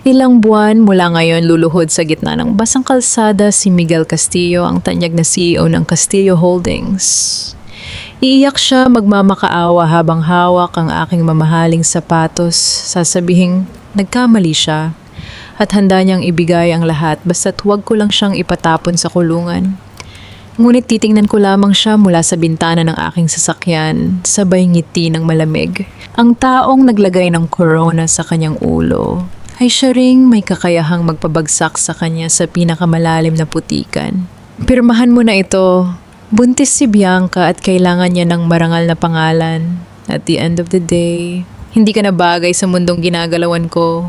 Ilang buwan mula ngayon luluhod sa gitna ng basang kalsada si Miguel Castillo, ang tanyag na CEO ng Castillo Holdings. Iiyak siya magmamakaawa habang hawak ang aking mamahaling sapatos, sasabihing nagkamali siya at handa niyang ibigay ang lahat basta't huwag ko lang siyang ipatapon sa kulungan. Ngunit titingnan ko lamang siya mula sa bintana ng aking sasakyan, sabay ngiti ng malamig. Ang taong naglagay ng corona sa kanyang ulo ay siya ring may kakayahang magpabagsak sa kanya sa pinakamalalim na putikan. Pirmahan mo na ito. Buntis si Bianca at kailangan niya ng marangal na pangalan. At the end of the day, hindi ka na bagay sa mundong ginagalawan ko.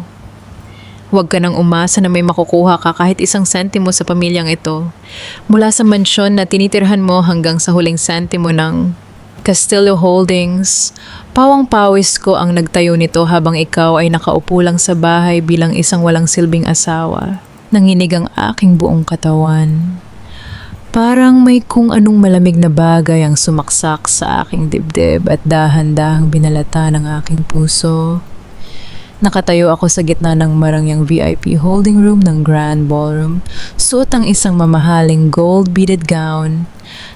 Huwag ka nang umasa na may makukuha ka kahit isang sentimo sa pamilyang ito. Mula sa mansyon na tinitirhan mo hanggang sa huling sentimo ng Castillo Holdings, pawang-pawis ko ang nagtayo nito habang ikaw ay nakaupo lang sa bahay bilang isang walang silbing asawa. Nanginig ang aking buong katawan. Parang may kung anong malamig na bagay ang sumaksak sa aking dibdib at dahan-dahang binalata ng aking puso. Nakatayo ako sa gitna ng marangyang VIP holding room ng Grand Ballroom, suot ang isang mamahaling gold-beaded gown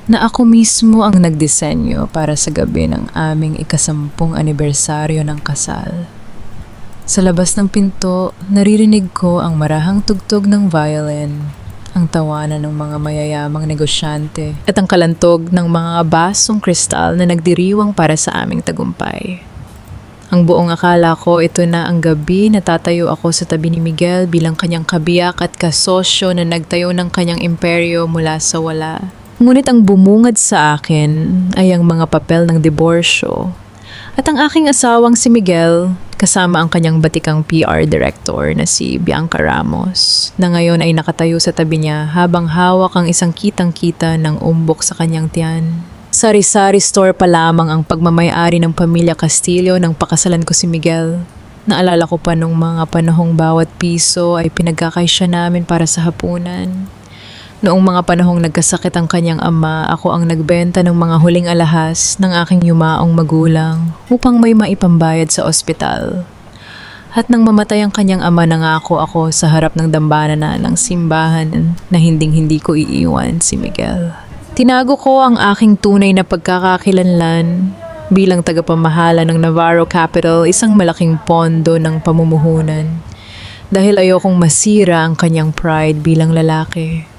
na ako mismo ang nagdisenyo para sa gabi ng aming ika-10 anibersaryo ng kasal. Sa labas ng pinto, naririnig ko ang marahang tugtog ng violin, ang tawanan ng mga mayayamang negosyante, at ang kalantog ng mga basong kristal na nagdiriwang para sa aming tagumpay. Ang buong akala ko ito na ang gabi na tatayo ako sa tabi ni Miguel bilang kanyang kabiyak at kasosyo na nagtayo ng kanyang imperyo mula sa wala. Ngunit ang bumungad sa akin ay ang mga papel ng diborsyo. At ang aking asawang si Miguel, kasama ang kanyang batikang PR director na si Bianca Ramos, na ngayon ay nakatayo sa tabi niya habang hawak ang isang kitang-kita ng umbok sa kanyang tiyan. Sari-sari store pa lamang ang pagmamayari ng pamilya Castillo nang pakasalan ko si Miguel. Naalala ko pa nung mga panahong bawat piso ay pinagkakaisya namin para sa hapunan. Noong mga panahong nagkasakit ang kanyang ama, ako ang nagbenta ng mga huling alahas ng aking yumaong magulang upang may maipambayad sa ospital. At nang mamatay ang kanyang ama, nangako ako sa harap ng dambana ng simbahan na hinding-hindi ko iiwan si Miguel. Tinago ko ang aking tunay na pagkakakilanlan bilang tagapamahala ng Navarro Capital, isang malaking pondo ng pamumuhunan, dahil ayokong masira ang kanyang pride bilang lalaki.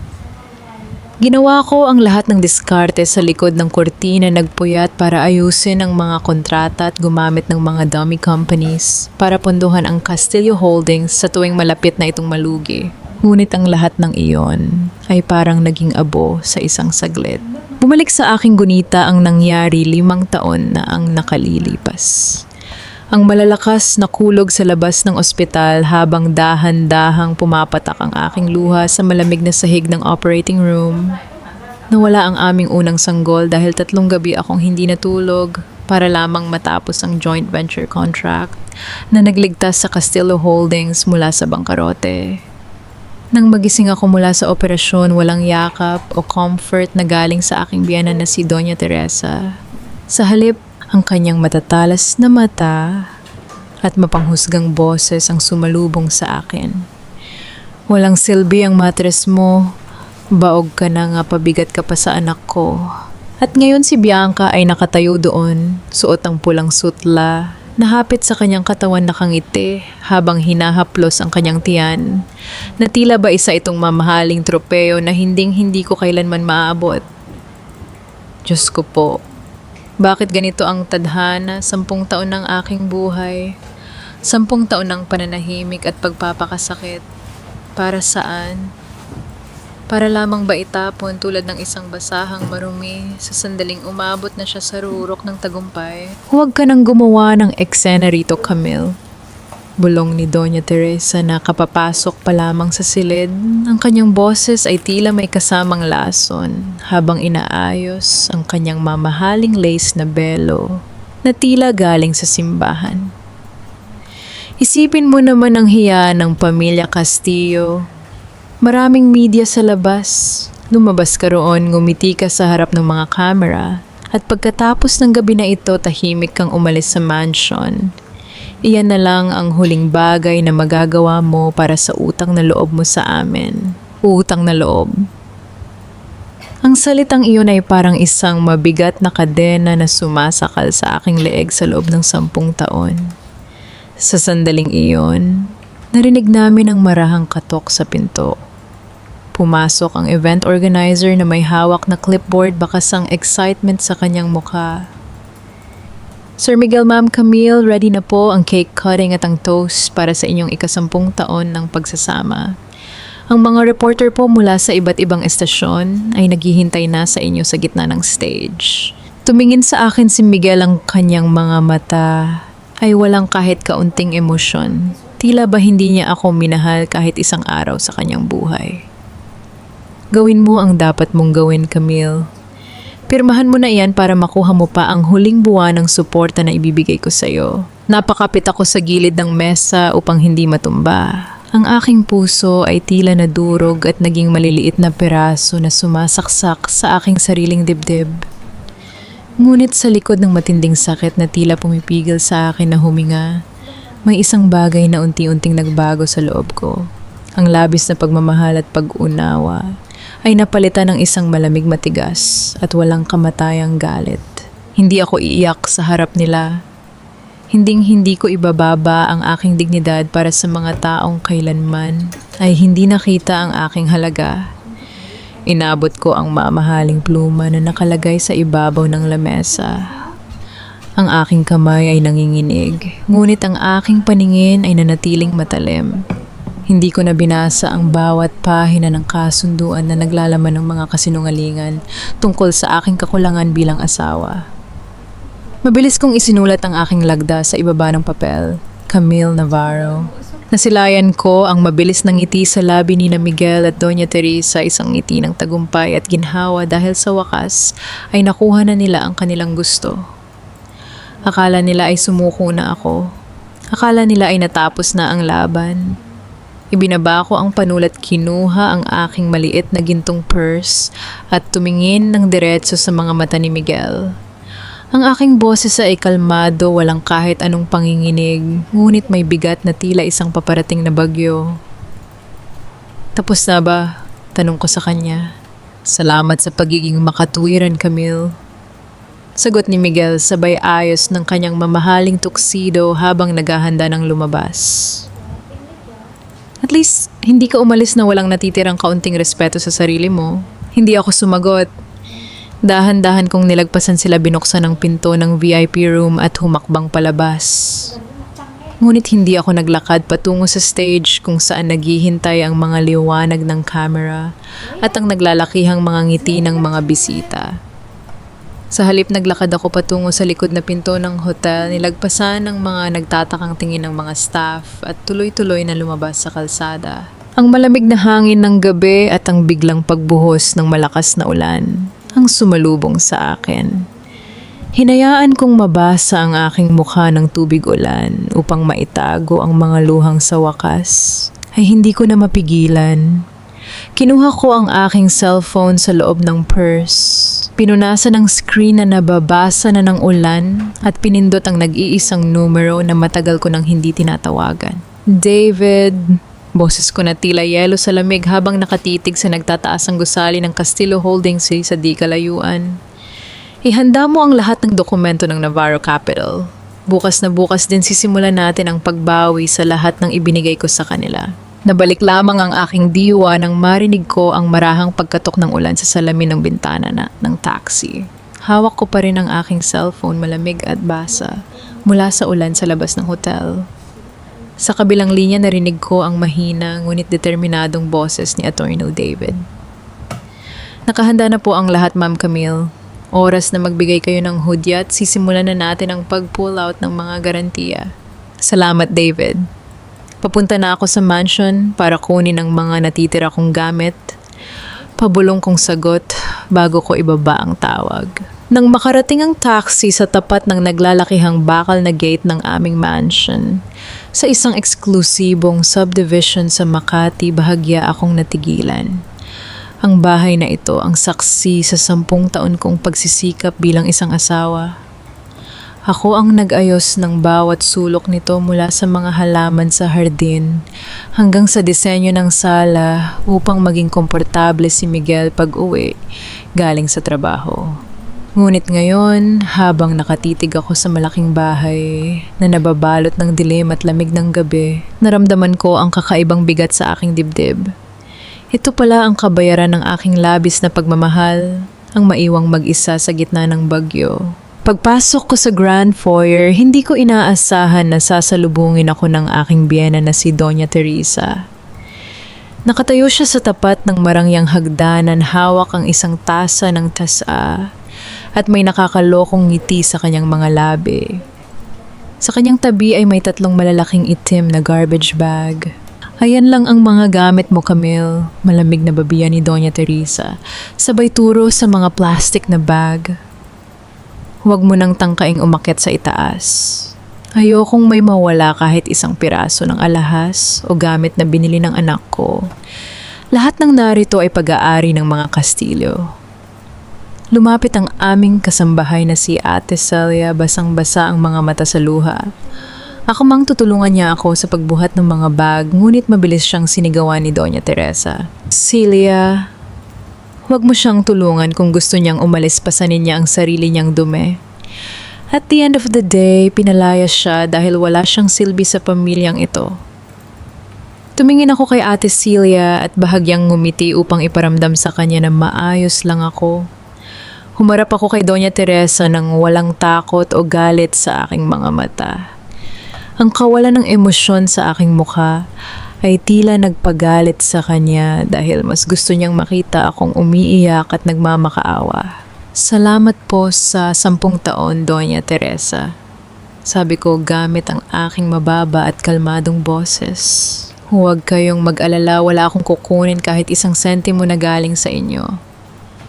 Ginawa ko ang lahat ng diskarte sa likod ng kurtina, nagpuyat para ayusin ang mga kontrata at gumamit ng mga dummy companies para punduhan ang Castillo Holdings sa tuwing malapit na itong malugi. Ngunit ang lahat ng iyon ay parang naging abo sa isang saglit. Bumalik sa aking gunita ang nangyari 5 taon na ang nakalilipas. Ang malalakas na kulog sa labas ng ospital habang dahan-dahang pumapatak ang aking luha sa malamig na sahig ng operating room. Nawala ang aming unang sanggol dahil 3 gabi akong hindi natulog para lamang matapos ang joint venture contract na nagligtas sa Castillo Holdings mula sa bangkarote. Nang magising ako mula sa operasyon, walang yakap o comfort na galing sa aking biyanan na si Doña Teresa. Sa halip, ang kanyang matatalas na mata at mapanghusgang boses ang sumalubong sa akin. Walang silbi ang matres mo, baog ka na nga, pabigat ka pa sa anak ko. At ngayon si Bianca ay nakatayo doon, suot ang pulang sutla, nahapit sa kanyang katawan nakangiti habang hinahaplos ang kanyang tiyan, na tila ba isa itong mamahaling tropeo na hinding-hindi ko kailanman maaabot. Diyos ko po, bakit ganito ang tadhana? 10 taon ng aking buhay, 10 taon ng pananahimik at pagpapakasakit. Para saan? Para lamang ba itapon tulad ng isang basahang marumi sa sandaling umabot na siya sa rurok ng tagumpay? Huwag ka nang gumawa ng eksena rito, Camille. Bulong ni Doña Teresa na kapapasok pa lamang sa silid. Ang kanyang boses ay tila may kasamang lason habang inaayos ang kanyang mamahaling lace na belo na tila galing sa simbahan. Isipin mo naman ang hiya ng pamilya Castillo. Maraming media sa labas. Lumabas ka roon, ngumiti ka sa harap ng mga kamera, at pagkatapos ng gabi na ito, tahimik kang umalis sa mansion. Iyan na lang ang huling bagay na magagawa mo para sa utang na loob mo sa amin. Utang na loob. Ang salitang iyon ay parang isang mabigat na kadena na sumasakal sa aking leeg sa loob ng 10 taon. Sa sandaling iyon, narinig namin ang marahang katok sa pinto. Pumasok ang event organizer na may hawak na clipboard, bakas ang excitement sa kanyang mukha. Sir Miguel, Ma'am Camille, ready na po ang cake cutting at ang toast para sa inyong ika-10 taon ng pagsasama. Ang mga reporter po mula sa iba't ibang estasyon ay naghihintay na sa inyo sa gitna ng stage. Tumingin sa akin si Miguel, ang kanyang mga mata ay walang kahit kaunting emosyon. Tila ba hindi niya ako minahal kahit isang araw sa kanyang buhay. Gawin mo ang dapat mong gawin, Camille. Pirmahan mo na iyan para makuha mo pa ang huling buwan ng suporta na ibibigay ko sa iyo. Napakapit ako sa gilid ng mesa upang hindi matumba. Ang aking puso ay tila nadurog at naging maliliit na piraso na sumasaksak sa aking sariling dibdib. Ngunit sa likod ng matinding sakit na tila pumipigil sa akin na huminga, may isang bagay na unti-unting nagbago sa loob ko. Ang labis na pagmamahal at pag-unawa ay napalitan ng isang malamig, matigas at walang kamatayang galit. Hindi ako iiyak sa harap nila. Hinding-hindi ko ibababa ang aking dignidad para sa mga taong kailanman ay hindi nakita ang aking halaga. Inabot ko ang mamahaling pluma na nakalagay sa ibabaw ng lamesa. Ang aking kamay ay nanginginig, ngunit ang aking paningin ay nanatiling matalim. Hindi ko na binasa ang bawat pahina ng kasunduan na naglalaman ng mga kasinungalingan tungkol sa aking kakulangan bilang asawa. Mabilis kong isinulat ang aking lagda sa ibaba ng papel, Camille Navarro. Nasilayan ko ang mabilis ng ngiti sa labi ni na Miguel at Doña Teresa, isang ngiti ng tagumpay at ginhawa dahil sa wakas ay nakuha na nila ang kanilang gusto. Akala nila ay sumuko na ako. Akala nila ay natapos na ang laban. Ibinaba ko ang panulat, kinuha ang aking maliit na gintong purse at tumingin ng diretso sa mga mata ni Miguel. Ang aking boses ay kalmado, walang kahit anong panginginig, ngunit may bigat na tila isang paparating na bagyo. Tapos na ba? Tanong ko sa kanya. Salamat sa pagiging makatuwiran, Camille. Sagot ni Miguel, sabay ayos ng kanyang mamahaling tuxedo habang naghahanda ng lumabas. At least, hindi ka umalis na walang natitirang kaunting respeto sa sarili mo. Hindi ako sumagot. Dahan-dahan kong nilagpasan sila, binuksan ang pinto ng VIP room at humakbang palabas. Ngunit hindi ako naglakad patungo sa stage kung saan naghihintay ang mga liwanag ng camera at ang naglalakihang mga ngiti ng mga bisita. Sa halip naglakad ako patungo sa likod na pinto ng hotel, nilagpasan ng mga nagtatakang tingin ng mga staff at tuloy-tuloy na lumabas sa kalsada. Ang malamig na hangin ng gabi at ang biglang pagbuhos ng malakas na ulan ang sumalubong sa akin. Hinayaan kong mabasa ang aking mukha ng tubig ulan upang maitago ang mga luhang sa wakas ay hindi ko na mapigilan. Kinuha ko ang aking cellphone sa loob ng purse. Pinunasan ang screen na nababasa na ng ulan at pinindot ang nag-iisang numero na matagal ko nang hindi tinatawagan. David. Boses ko na tila yelo sa lamig habang nakatitig sa nagtataas ang gusali ng Castillo Holdings sa di kalayuan. Ihanda mo ang lahat ng dokumento ng Navarro Capital. Bukas na bukas din sisimulan natin ang pagbawi sa lahat ng ibinigay ko sa kanila. Nabalik lamang ang aking diwa nang marinig ko ang marahang pagkatok ng ulan sa salamin ng bintana ng taxi. Hawak ko pa rin ang aking cellphone, malamig at basa, mula sa ulan sa labas ng hotel. Sa kabilang linya narinig ko ang mahina ngunit determinadong boses ni Atty. David. Nakahanda na po ang lahat, Ma'am Camille. Oras na magbigay kayo ng hudyat, sisimulan na natin ang pag-pull out ng mga garantiya. Salamat, David. Papunta na ako sa mansion para kunin ang mga natitira kong gamit. Pabulong kong sagot bago ko ibaba ang tawag. Nang makarating ang taxi sa tapat ng naglalakihang bakal na gate ng aming mansion, sa isang eksklusibong subdivision sa Makati, bahagya akong natigilan. Ang bahay na ito ang saksi sa 10 taon kong pagsisikap bilang isang asawa. Ako ang nag-ayos ng bawat sulok nito mula sa mga halaman sa hardin hanggang sa disenyo ng sala upang maging komportable si Miguel pag-uwi galing sa trabaho. Ngunit ngayon, habang nakatitig ako sa malaking bahay na nababalot ng dilim at lamig ng gabi, naramdaman ko ang kakaibang bigat sa aking dibdib. Ito pala ang kabayaran ng aking labis na pagmamahal, ang maiwang mag-isa sa gitna ng bagyo. Pagpasok ko sa Grand Foyer, hindi ko inaasahan na sasalubungin ako ng aking biyena na si Doña Teresa. Nakatayo siya sa tapat ng marangyang hagdanan, hawak ang isang tasa ng tasa at may nakakalokong ngiti sa kanyang mga labi. Sa kanyang tabi ay may 3 malalaking itim na garbage bag. Ayan lang ang mga gamit mo, Camille, malamig na babiya ni Doña Teresa, sabay turo sa mga plastic na bag. Huwag mo nang tangkaing umakyat sa itaas. Ayokong may mawala kahit isang piraso ng alahas o gamit na binili ng anak ko. Lahat ng narito ay pag-aari ng mga Kastilyo. Lumapit ang aming kasambahay na si Ate Celia, basang-basa ang mga mata sa luha. Ako mang tutulungan niya ako sa pagbuhat ng mga bag, ngunit mabilis siyang sinigawan ni Doña Teresa. Celia, huwag mo siyang tulungan kung gusto niyang umalis, pasanin niya ang sarili niyang dumi. At the end of the day, pinalayas siya dahil wala siyang silbi sa pamilyang ito. Tumingin ako kay Ate Celia at bahagyang ngumiti upang iparamdam sa kanya na maayos lang ako. Humarap ako kay Doña Teresa nang walang takot o galit sa aking mga mata. Ang kawalan ng emosyon sa aking mukha ay tila nagpagalit sa kanya dahil mas gusto niyang makita akong umiiyak at nagmamakaawa. Salamat po sa 10 taon, Doña Teresa. Sabi ko gamit ang aking mababa at kalmadong boses. Huwag kayong mag-alala, wala akong kukunin kahit 1 sentimo na galing sa inyo.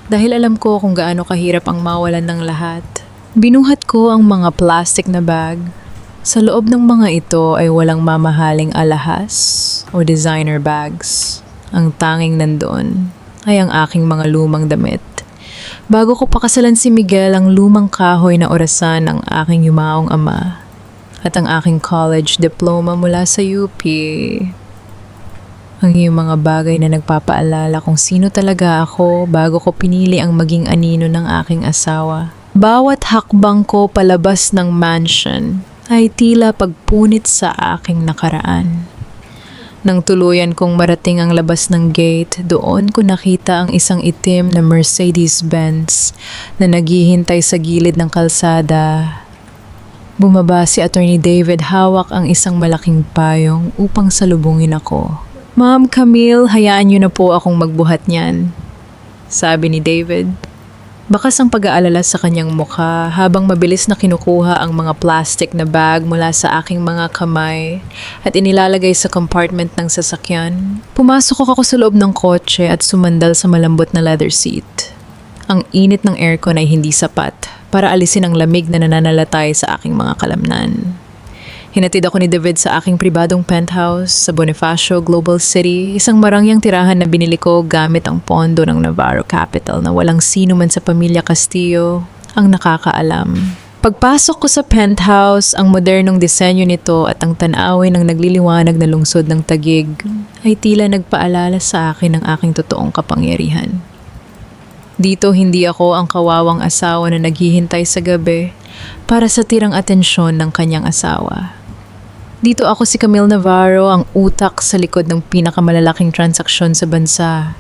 Dahil alam ko kung gaano kahirap ang mawalan ng lahat. Binuhat ko ang mga plastic na bag. Sa loob ng mga ito ay walang mamahaling alahas o designer bags. Ang tanging nandoon ay ang aking mga lumang damit. Bago ko pakasalan si Miguel, ang lumang kahoy na orasan ng aking yumaong ama at ang aking college diploma mula sa UP. Ang iyong mga bagay na nagpapaalala kung sino talaga ako bago ko pinili ang maging anino ng aking asawa. Bawat hakbang ko palabas ng mansion ay tila pagpunit sa aking nakaraan. Nang tuluyan kong marating ang labas ng gate, doon ko nakita ang isang itim na Mercedes-Benz na naghihintay sa gilid ng kalsada. Bumaba si Attorney David, hawak ang isang malaking payong upang salubungin ako. Ma'am Camille, hayaan niyo na po akong magbuhat niyan, sabi ni David. Bakas ang pag-aalala sa kanyang mukha habang mabilis na kinukuha ang mga plastic na bag mula sa aking mga kamay at inilalagay sa compartment ng sasakyan. Pumasok ako sa loob ng kotse at sumandal sa malambot na leather seat. Ang init ng aircon ay hindi sapat para alisin ang lamig na nananalatay sa aking mga kalamnan. Hinatid ako ni David sa aking pribadong penthouse sa Bonifacio, Global City, isang marangyang tirahan na binili ko gamit ang pondo ng Navarro Capital na walang sino man sa pamilya Castillo ang nakakaalam. Pagpasok ko sa penthouse, ang modernong disenyo nito at ang tanawin ng nagliliwanag na lungsod ng Taguig ay tila nagpaalala sa akin ng aking totoong kapangyarihan. Dito hindi ako ang kawawang asawa na naghihintay sa gabi para sa tirang atensyon ng kanyang asawa. Dito ako si Camille Navarro, ang utak sa likod ng pinakamalalaking transaksyon sa bansa.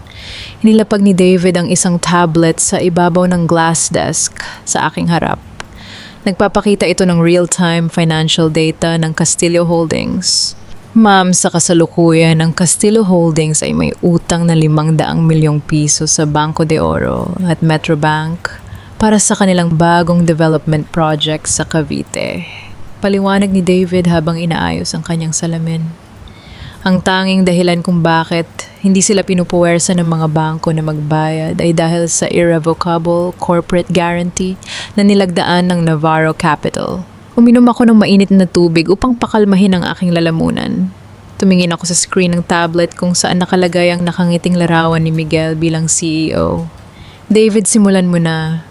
Inilapag ni David ang isang tablet sa ibabaw ng glass desk sa aking harap. Nagpapakita ito ng real-time financial data ng Castillo Holdings. Ma'am, sa kasalukuyan, ang Castillo Holdings ay may utang na 500 milyong piso sa Banco de Oro at Metrobank para sa kanilang bagong development project sa Cavite. Paliwanag ni David habang inaayos ang kanyang salamin. Ang tanging dahilan kung bakit hindi sila pinupuwersa ng mga bangko na magbayad ay dahil sa irrevocable corporate guarantee na nilagdaan ng Navarro Capital. Uminom ako ng mainit na tubig upang pakalmahin ang aking lalamunan. Tumingin ako sa screen ng tablet kung saan nakalagay ang nakangiting larawan ni Miguel bilang CEO. David, simulan mo na.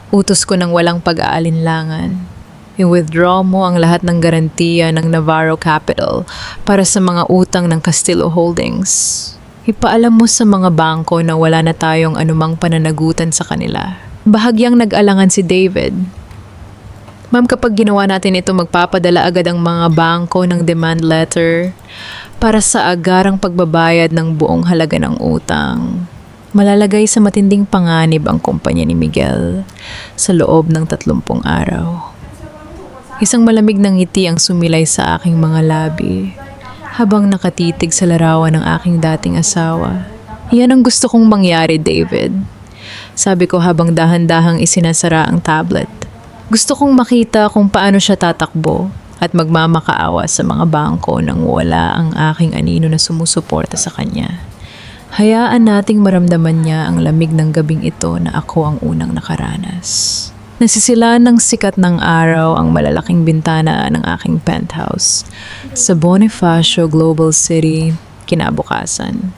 Utos ko ng walang pag-aalinlangan. I-withdraw mo ang lahat ng garantiya ng Navarro Capital para sa mga utang ng Castillo Holdings. Ipaalam mo sa mga bangko na wala na tayong anumang pananagutan sa kanila. Bahagyang nag-alangan si David. Ma'am, kapag ginawa natin ito, magpapadala agad ang mga bangko ng demand letter para sa agarang pagbabayad ng buong halaga ng utang. Malalagay sa matinding panganib ang kumpanya ni Miguel sa loob ng 30 araw. Isang malamig na ngiti ang sumilay sa aking mga labi habang nakatitig sa larawan ng aking dating asawa. Yan ang gusto kong mangyari, David. Sabi ko habang dahan-dahang isinasara ang tablet. Gusto kong makita kung paano siya tatakbo at magmamakaawa sa mga bangko nang wala ang aking anino na sumusuporta sa kanya. Hayaan nating maramdaman niya ang lamig ng gabing ito na ako ang unang nakaranas. Nasisilaan ng sikat ng araw ang malalaking bintana ng aking penthouse sa Bonifacio Global City kinabukasan.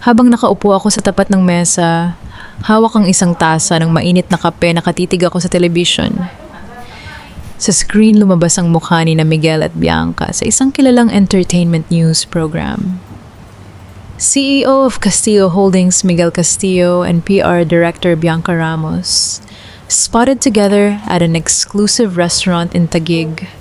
Habang nakaupo ako sa tapat ng mesa, hawak ang isang tasa ng mainit na kape, nakatitig ako sa television. Sa screen lumabas ang mukha ni na Miguel at Bianca sa isang kilalang entertainment news program. CEO of Castillo Holdings Miguel Castillo and PR Director Bianca Ramos spotted together at an exclusive restaurant in Taguig.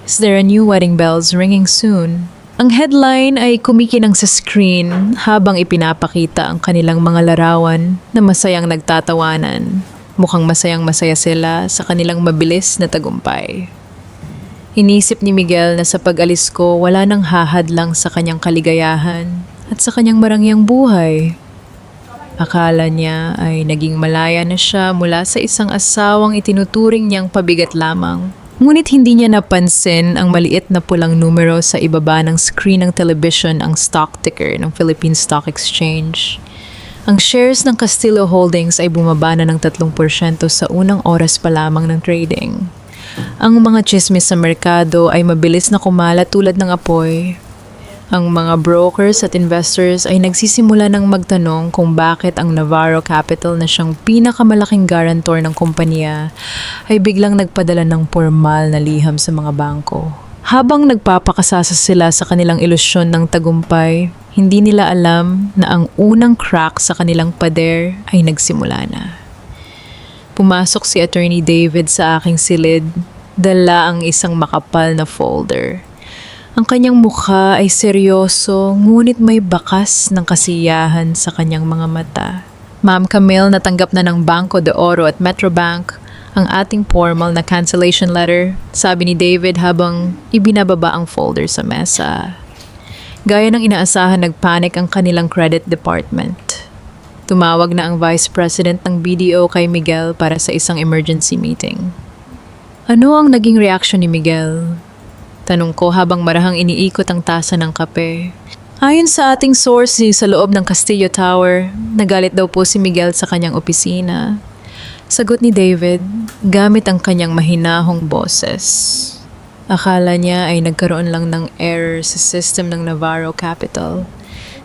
Is there a new wedding bells ringing soon? Ang headline ay kumikinang sa screen habang ipinapakita ang kanilang mga larawan na masayang nagtatawanan. Mukhang masayang-masaya sila sa kanilang mabilis na tagumpay. Inisip ni Miguel na sa pag-alis ko wala nang hahadlang sa kanyang kaligayahan at sa kanyang marangyang buhay. Akala niya ay naging malaya na siya mula sa isang asawang itinuturing niyang pabigat lamang. Ngunit hindi niya napansin ang maliit na pulang numero sa ibaba ng screen ng television, ang stock ticker ng Philippine Stock Exchange. Ang shares ng Castillo Holdings ay bumaba na ng 3% sa unang oras pa lamang ng trading. Ang mga tsismis sa merkado ay mabilis na kumalat tulad ng apoy. Ang mga brokers at investors ay nagsisimula ng magtanong kung bakit ang Navarro Capital na siyang pinakamalaking guarantor ng kumpanya ay biglang nagpadala ng formal na liham sa mga bangko. Habang nagpapakasasa sila sa kanilang ilusyon ng tagumpay, hindi nila alam na ang unang crack sa kanilang pader ay nagsimula na. Pumasok si Attorney David sa aking silid, dala ang isang makapal na folder. Ang kanyang mukha ay seryoso, ngunit may bakas ng kasiyahan sa kanyang mga mata. Ma'am Camille, natanggap na ng Banco de Oro at Metrobank ang ating formal na cancellation letter, sabi ni David habang ibinababa ang folder sa mesa. Gaya ng inaasahan, nagpanik ang kanilang credit department. Tumawag na ang Vice President ng BDO kay Miguel para sa isang emergency meeting. Ano ang naging reaksyon ni Miguel? Tanong ko habang marahang iniikot ang tasa ng kape. Ayon sa ating source sa loob ng Castillo Tower, nagalit daw po si Miguel sa kanyang opisina. Sagot ni David, gamit ang kanyang mahinahong boses. Akala niya ay nagkaroon lang ng error sa system ng Navarro Capital.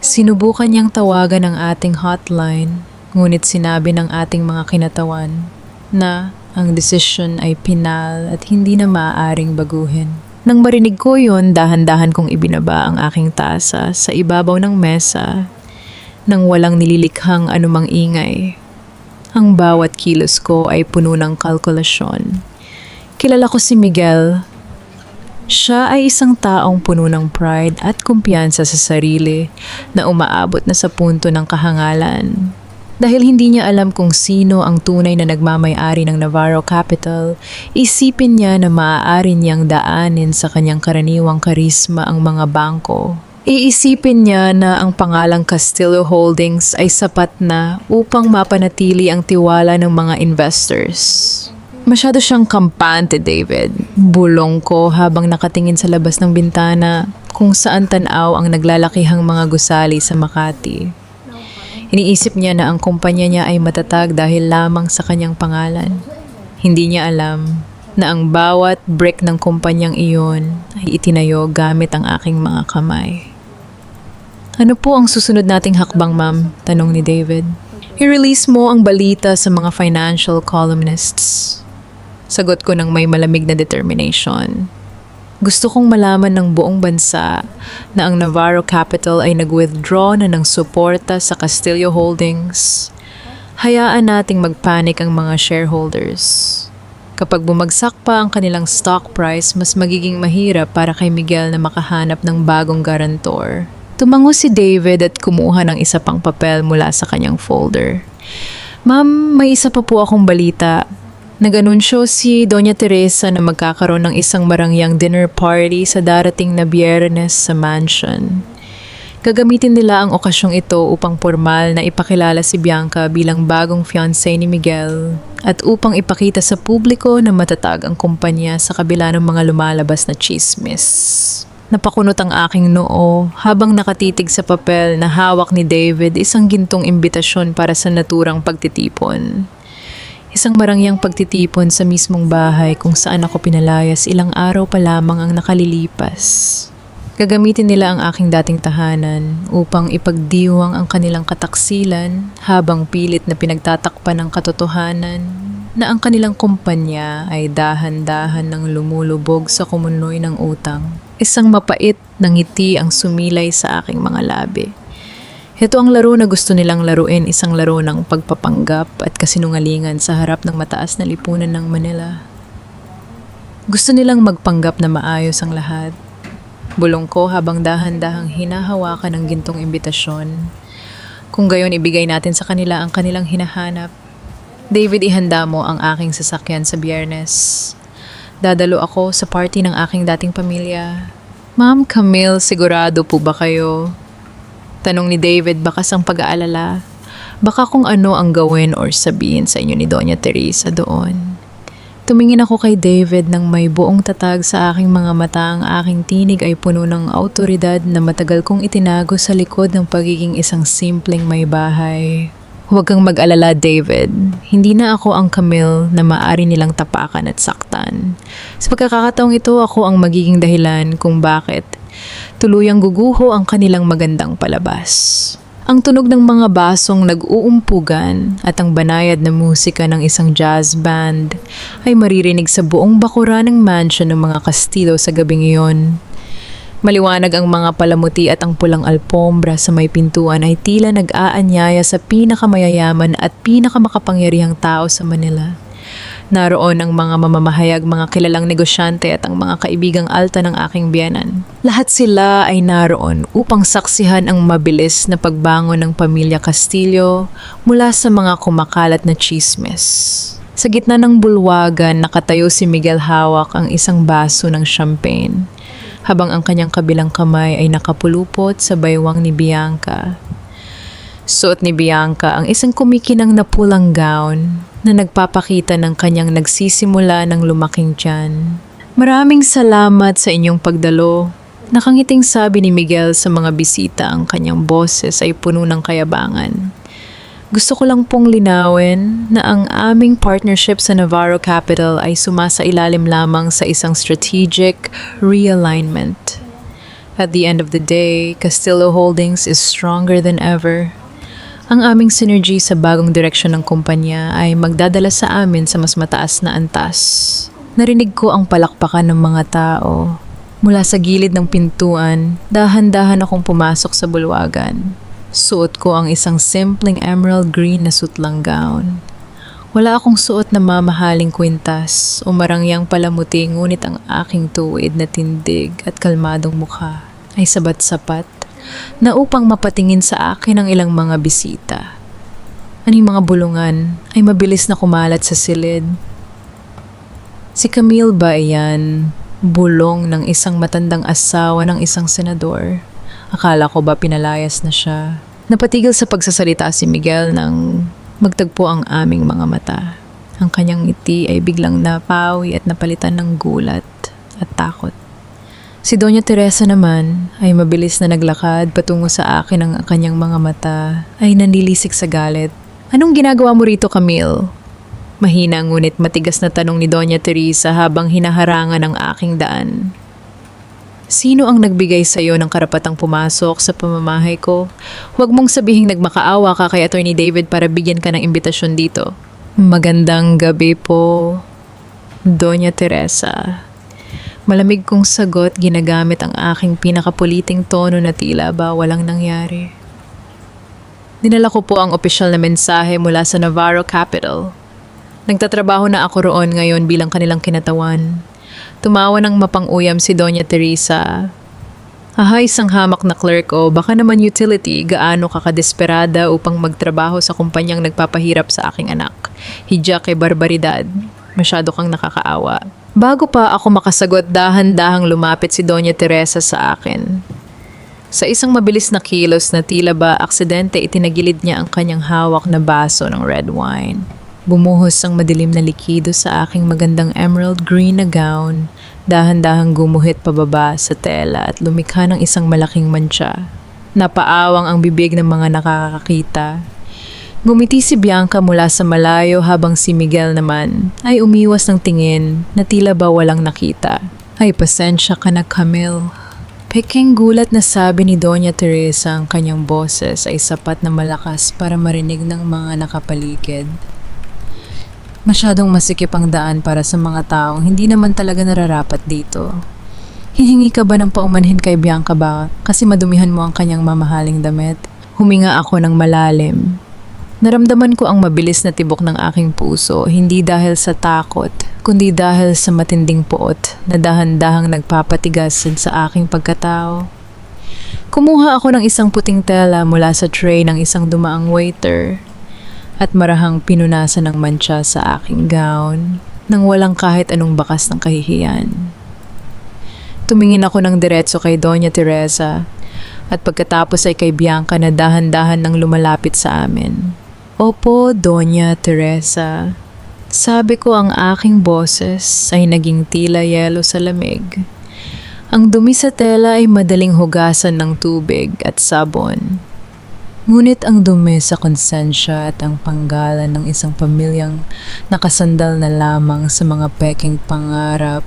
Sinubukan niyang tawagan ang ating hotline, ngunit sinabi ng ating mga kinatawan na ang desisyon ay pinal at hindi na maaaring baguhin. Nang marinig ko yun, dahan-dahan kong ibinaba ang aking tasa sa ibabaw ng mesa nang walang nililikhang anumang ingay. Ang bawat kilos ko ay puno ng kalkulasyon. Kilala ko si Miguel. Siya ay isang taong puno ng pride at kumpiyansa sa sarili na umaabot na sa punto ng kahangalan. Dahil hindi niya alam kung sino ang tunay na nagmamay-ari ng Navarro Capital, isipin niya na maaari niyang daanin sa kanyang karaniwang karisma ang mga bangko. Iisipin niya na ang pangalang Castillo Holdings ay sapat na upang mapanatili ang tiwala ng mga investors. Masyado siyang kampante, David. Bulong ko habang nakatingin sa labas ng bintana kung saan tanaw ang naglalakihang mga gusali sa Makati. Iniisip niya na ang kumpanya niya ay matatag dahil lamang sa kanyang pangalan. Hindi niya alam na ang bawat brick ng kumpanyang iyon ay itinayo gamit ang aking mga kamay. Ano po ang susunod nating hakbang, ma'am? Tanong ni David. I-release mo ang balita sa mga financial columnists. Sagot ko ng may malamig na determination. Gusto kong malaman ng buong bansa na ang Navarro Capital ay nag-withdraw na ng suporta sa Castillo Holdings. Hayaan nating magpanik ang mga shareholders. Kapag bumagsak pa ang kanilang stock price, mas magiging mahirap para kay Miguel na makahanap ng bagong garantor. Tumango si David at kumuha ng isa pang papel mula sa kanyang folder. Ma'am, may isa pa po akong balita. Nag-anunsyo si Doña Teresa na magkakaroon ng isang marangyang dinner party sa darating na Biyernes sa mansion. Gagamitin nila ang okasyong ito upang formal na ipakilala si Bianca bilang bagong fiancé ni Miguel at upang ipakita sa publiko na matatag ang kumpanya sa kabila ng mga lumalabas na chismis. Napakunot ang aking noo habang nakatitig sa papel na hawak ni David, isang gintong imbitasyon para sa naturang pagtitipon. Isang marangyang pagtitipon sa mismong bahay kung saan ako pinalayas ilang araw pa lamang ang nakalilipas. Gagamitin nila ang aking dating tahanan upang ipagdiwang ang kanilang kataksilan habang pilit na pinagtatakpan ng katotohanan na ang kanilang kumpanya ay dahan-dahan ng lumulubog sa kumunoy ng utang. Isang mapait na ngiti ang sumilay sa aking mga labi. Ito ang laro na gusto nilang laruin, isang laro ng pagpapanggap at kasinungalingan sa harap ng mataas na lipunan ng Manila. Gusto nilang magpanggap na maayos ang lahat. Bulong ko habang dahan-dahang hinahawakan ng gintong imbitasyon. Kung gayon ibigay natin sa kanila ang kanilang hinahanap. David, ihanda mo ang aking sasakyan sa Biyernes. Dadalo ako sa party ng aking dating pamilya. Ma'am Camille, sigurado po ba kayo? Tanong ni David, bakas ang pag-aalala. Baka kung ano ang gawin or sabihin sa inyo ni Doña Teresa doon. Tumingin ako kay David nang may buong tatag sa aking mga mata. Ang aking tinig ay puno ng awtoridad na matagal kong itinago sa likod ng pagiging isang simpleng may bahay. Huwag kang mag-alala, David. Hindi na ako ang Camille na maaari nilang tapakan at saktan. Sa pagkakataong ito, ako ang magiging dahilan kung bakit tuluyang guguho ang kanilang magandang palabas. Ang tunog ng mga basong nag-uumpugan at ang banayad na musika ng isang jazz band ay maririnig sa buong bakuran ng mansion ng mga Castillo sa gabing iyon. Maliwanag ang mga palamuti at ang pulang alpombra sa may pintuan ay tila nag-aanyaya sa pinakamayayaman at pinakamakapangyarihang tao sa Manila. Naroon ang mga mamamahayag, mga kilalang negosyante at ang mga kaibigang alta ng aking biyenan. Lahat sila ay naroon upang saksihan ang mabilis na pagbangon ng pamilya Castillo mula sa mga kumakalat na chismes. Sa gitna ng bulwagan, nakatayo si Miguel hawak ang isang baso ng champagne, habang ang kanyang kabilang kamay ay nakapulupot sa baywang ni Bianca. Suot ni Bianca ang isang kumikinang na pulang gown na nagpapakita ng kanyang nagsisimula ng lumaking tiyan. Maraming salamat sa inyong pagdalo. Nakangiting sabi ni Miguel sa mga bisita, ang kanyang boses ay puno ng kayabangan. Gusto ko lang pong linawin na ang aming partnership sa Navarro Capital ay sumasailalim lamang sa isang strategic realignment. At the end of the day, Castillo Holdings is stronger than ever. Ang aming synergy sa bagong direksyon ng kumpanya ay magdadala sa amin sa mas mataas na antas. Narinig ko ang palakpakan ng mga tao. Mula sa gilid ng pintuan, dahan-dahan akong pumasok sa bulwagan. Suot ko ang isang simpleng emerald green na sutlang gown. Wala akong suot na mamahaling kwintas o marangyang palamuti, ngunit ang aking tuwid na tindig at kalmadong mukha ay sabat-sapat na upang mapatingin sa akin ang ilang mga bisita. Aning mga bulungan ay mabilis na kumalat sa silid. Si Camille ba iyan? Bulong ng isang matandang asawa ng isang senador. Akala ko ba pinalayas na siya? Napatigil sa pagsasalita si Miguel nang magtagpo ang aming mga mata. Ang kanyang ngiti ay biglang napawi at napalitan ng gulat at takot. Si Doña Teresa naman ay mabilis na naglakad patungo sa akin. Ang kanyang mga mata ay nanlilisik sa galit. Anong ginagawa mo rito, Camille? Mahina ngunit matigas na tanong ni Doña Teresa habang hinaharangan ang aking daan. Sino ang nagbigay sa iyo ng karapatang pumasok sa pamamahay ko? Huwag mong sabihing nagmakaawa ka kay Attorney David para bigyan ka ng imbitasyon dito. Magandang gabi po. Doña Teresa. Malamig kong sagot, ginagamit ang aking pinakapuliting tono na tila ba walang nangyari. Dinala ko po ang opisyal na mensahe mula sa Navarro Capital. Nagtatrabaho na ako roon ngayon bilang kanilang kinatawan. Tumawa ng mapang-uyam si Doña Teresa. Ahay, isang hamak na clerk o baka naman utility, gaano ka kadesperada upang magtrabaho sa kumpanyang nagpapahirap sa aking anak. Hidya kay barbaridad. Masyado kang nakakaawa. Bago pa ako makasagot, dahan-dahang lumapit si Doña Teresa sa akin. Sa isang mabilis na kilos na tila ba aksidente, itinagilid niya ang kanyang hawak na baso ng red wine. Bumuhos ang madilim na likido sa aking magandang emerald green na gown. Dahan-dahang gumuhit pababa sa tela at lumikha ng isang malaking mantsa. Napaawang ang bibig ng mga nakakakita. Ngumiti si Bianca mula sa malayo habang si Miguel naman ay umiwas ng tingin na tila ba walang nakita. Ay, pasensya ka na, Camille. Peking gulat na sabi ni Doña Teresa, ang kanyang boses ay sapat na malakas para marinig ng mga nakapaligid. Masyadong masikip ang daan para sa mga taong hindi naman talaga nararapat dito. Hihingi ka ba ng paumanhin kay Bianca ba kasi madumihan mo ang kanyang mamahaling damit? Huminga ako ng malalim. Naramdaman ko ang mabilis na tibok ng aking puso, hindi dahil sa takot, kundi dahil sa matinding puot na dahan-dahang nagpapatigas sa aking pagkatao. Kumuha ako ng isang puting tela mula sa tray ng isang dumaang waiter at marahang pinunasan ng mantsa sa aking gown nang walang kahit anong bakas ng kahihiyan. Tumingin ako ng diretso kay Doña Teresa at pagkatapos ay kay Bianca na dahan-dahan nang lumalapit sa amin. Opo, Doña Teresa. Sabi ko, ang aking boses ay naging tila yelo sa lamig. Ang dumi sa tela ay madaling hugasan ng tubig at sabon. Ngunit ang dumi sa konsensya at ang panggalan ng isang pamilyang nakasandal na lamang sa mga peking pangarap,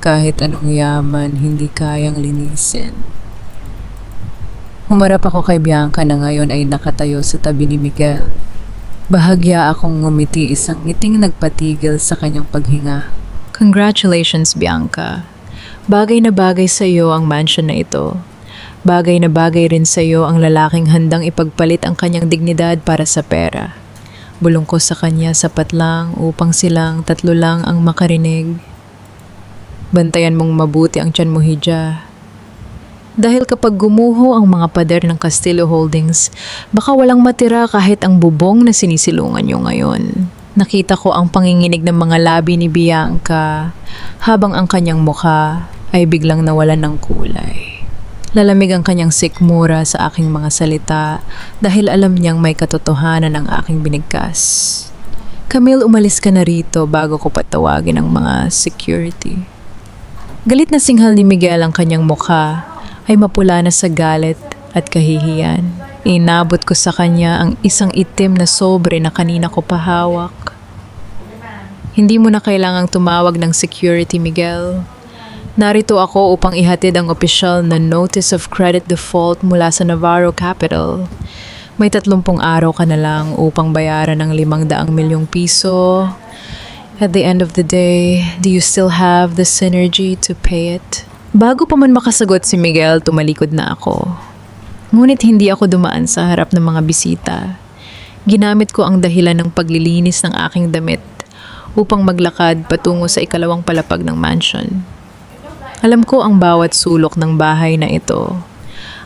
kahit anong yaman hindi kayang linisin. Humarap ako kay Bianca na ngayon ay nakatayo sa tabi ni Miguel. Bahagya akong ngumiti, isang ngiting nagpatigil sa kanyang paghinga. Congratulations, Bianca. Bagay na bagay sa iyo ang mansion na ito. Bagay na bagay rin sa iyo ang lalaking handang ipagpalit ang kanyang dignidad para sa pera. Bulong ko sa kanya, sapat lang upang silang tatlo lang ang makarinig. Bantayan mong mabuti ang tiyan mo, Hidya. Dahil kapag gumuho ang mga pader ng Castillo Holdings, baka walang matira kahit ang bubong na sinisilungan nyo ngayon. Nakita ko ang panginginig ng mga labi ni Bianca habang ang kanyang mukha ay biglang nawalan ng kulay. Lalamig ang kanyang sikmura sa aking mga salita dahil alam niyang may katotohanan ang aking binigkas. Camille, umalis ka na rito bago ko patawagin ang mga security. Galit na singhal ni Miguel, ang kanyang mukha ay mapula na sa galit at kahihiyan. Inabot ko sa kanya ang isang itim na sobre na kanina ko pahawak. Hindi mo na kailangang tumawag ng security, Miguel. Narito ako upang ihatid ang opisyal na Notice of Credit Default mula sa Navarro Capital. May 30 araw ka na lang upang bayaran ng 500 milyong piso. At the end of the day, do you still have the synergy to pay it? Bago pa man makasagot si Miguel, tumalikod na ako. Ngunit hindi ako dumaan sa harap ng mga bisita. Ginamit ko ang dahilan ng paglilinis ng aking damit upang maglakad patungo sa ikalawang palapag ng mansion. Alam ko ang bawat sulok ng bahay na ito.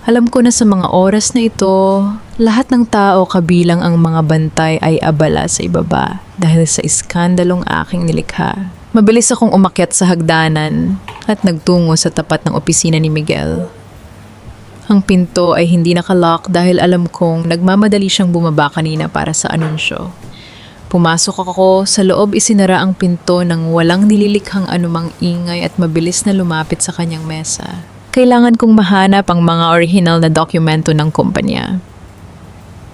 Alam ko na sa mga oras na ito, lahat ng tao kabilang ang mga bantay ay abala sa ibaba dahil sa iskandalong aking nilikha. Mabilis akong umakyat sa hagdanan at nagtungo sa tapat ng opisina ni Miguel. Ang pinto ay hindi nakalock dahil alam kong nagmamadali siyang bumaba kanina para sa anunsyo. Pumasok ako sa loob, isinara ang pinto ng walang nililikhang anumang ingay at mabilis na lumapit sa kanyang mesa. Kailangan kong mahanap ang mga original na dokumento ng kumpanya.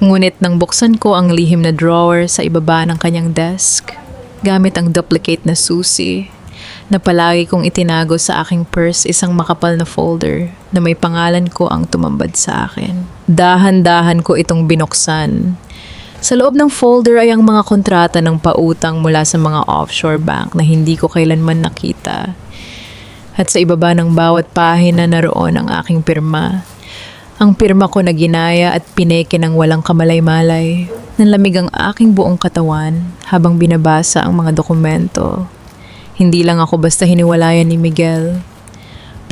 Ngunit nang buksan ko ang lihim na drawer sa ibaba ng kanyang desk, gamit ang duplicate na susi na palagi kong itinago sa aking purse, isang makapal na folder na may pangalan ko ang tumambad sa akin. Dahan-dahan ko itong binuksan Sa loob ng folder ay ang mga kontrata ng pautang mula sa mga offshore bank na hindi ko kailanman nakita. At sa ibaba ng bawat pahina naroon ang aking pirma. Ang pirma ko na ginaya at pineke ng walang kamalay-malay. Nanlamig ang aking buong katawan habang binabasa ang mga dokumento. Hindi lang ako basta hiniwalayan ni Miguel.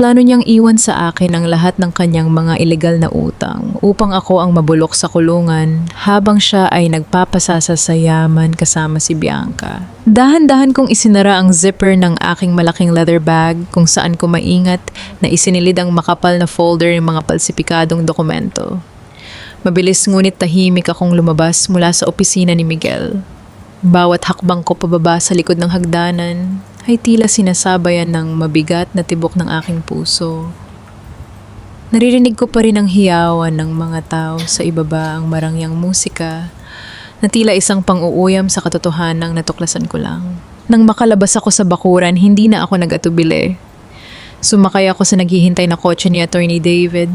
Plano niyang iwan sa akin ang lahat ng kanyang mga ilegal na utang upang ako ang mabulok sa kulungan habang siya ay nagpapasasa sa yaman kasama si Bianca. Dahan-dahan kong isinara ang zipper ng aking malaking leather bag kung saan ko maingat na isinilid ang makapal na folder ng mga palsipikadong dokumento. Mabilis ngunit tahimik akong lumabas mula sa opisina ni Miguel. Bawat hakbang ko pababa sa likod ng hagdanan ay tila sinasabayan ng mabigat na tibok ng aking puso. Naririnig ko pa rin ang hiyawan ng mga tao sa ibaba, ang marangyang musika na tila isang pang-uuyam sa katotohanang natuklasan ko lang. Nang makalabas ako sa bakuran, hindi na ako nag-atubili. Sumakay ako sa naghihintay na kotse ni Attorney David.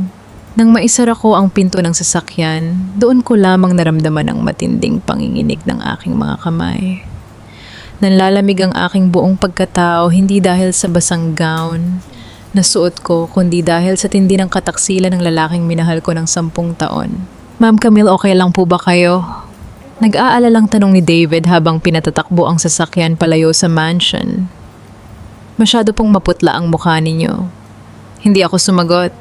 Nang maisara ko ang pinto ng sasakyan, doon ko lamang naramdaman ang matinding panginginig ng aking mga kamay. Nanlalamig ang aking buong pagkatao hindi dahil sa basang gown na suot ko, kundi dahil sa tindi ng kataksilan ng lalaking minahal ko ng 10 taon. Ma'am Camille, okay lang po ba kayo? Nag-aalalang tanong ni David habang pinatatakbo ang sasakyan palayo sa mansion. Masyado pong maputla ang mukha ninyo. Hindi ako sumagot.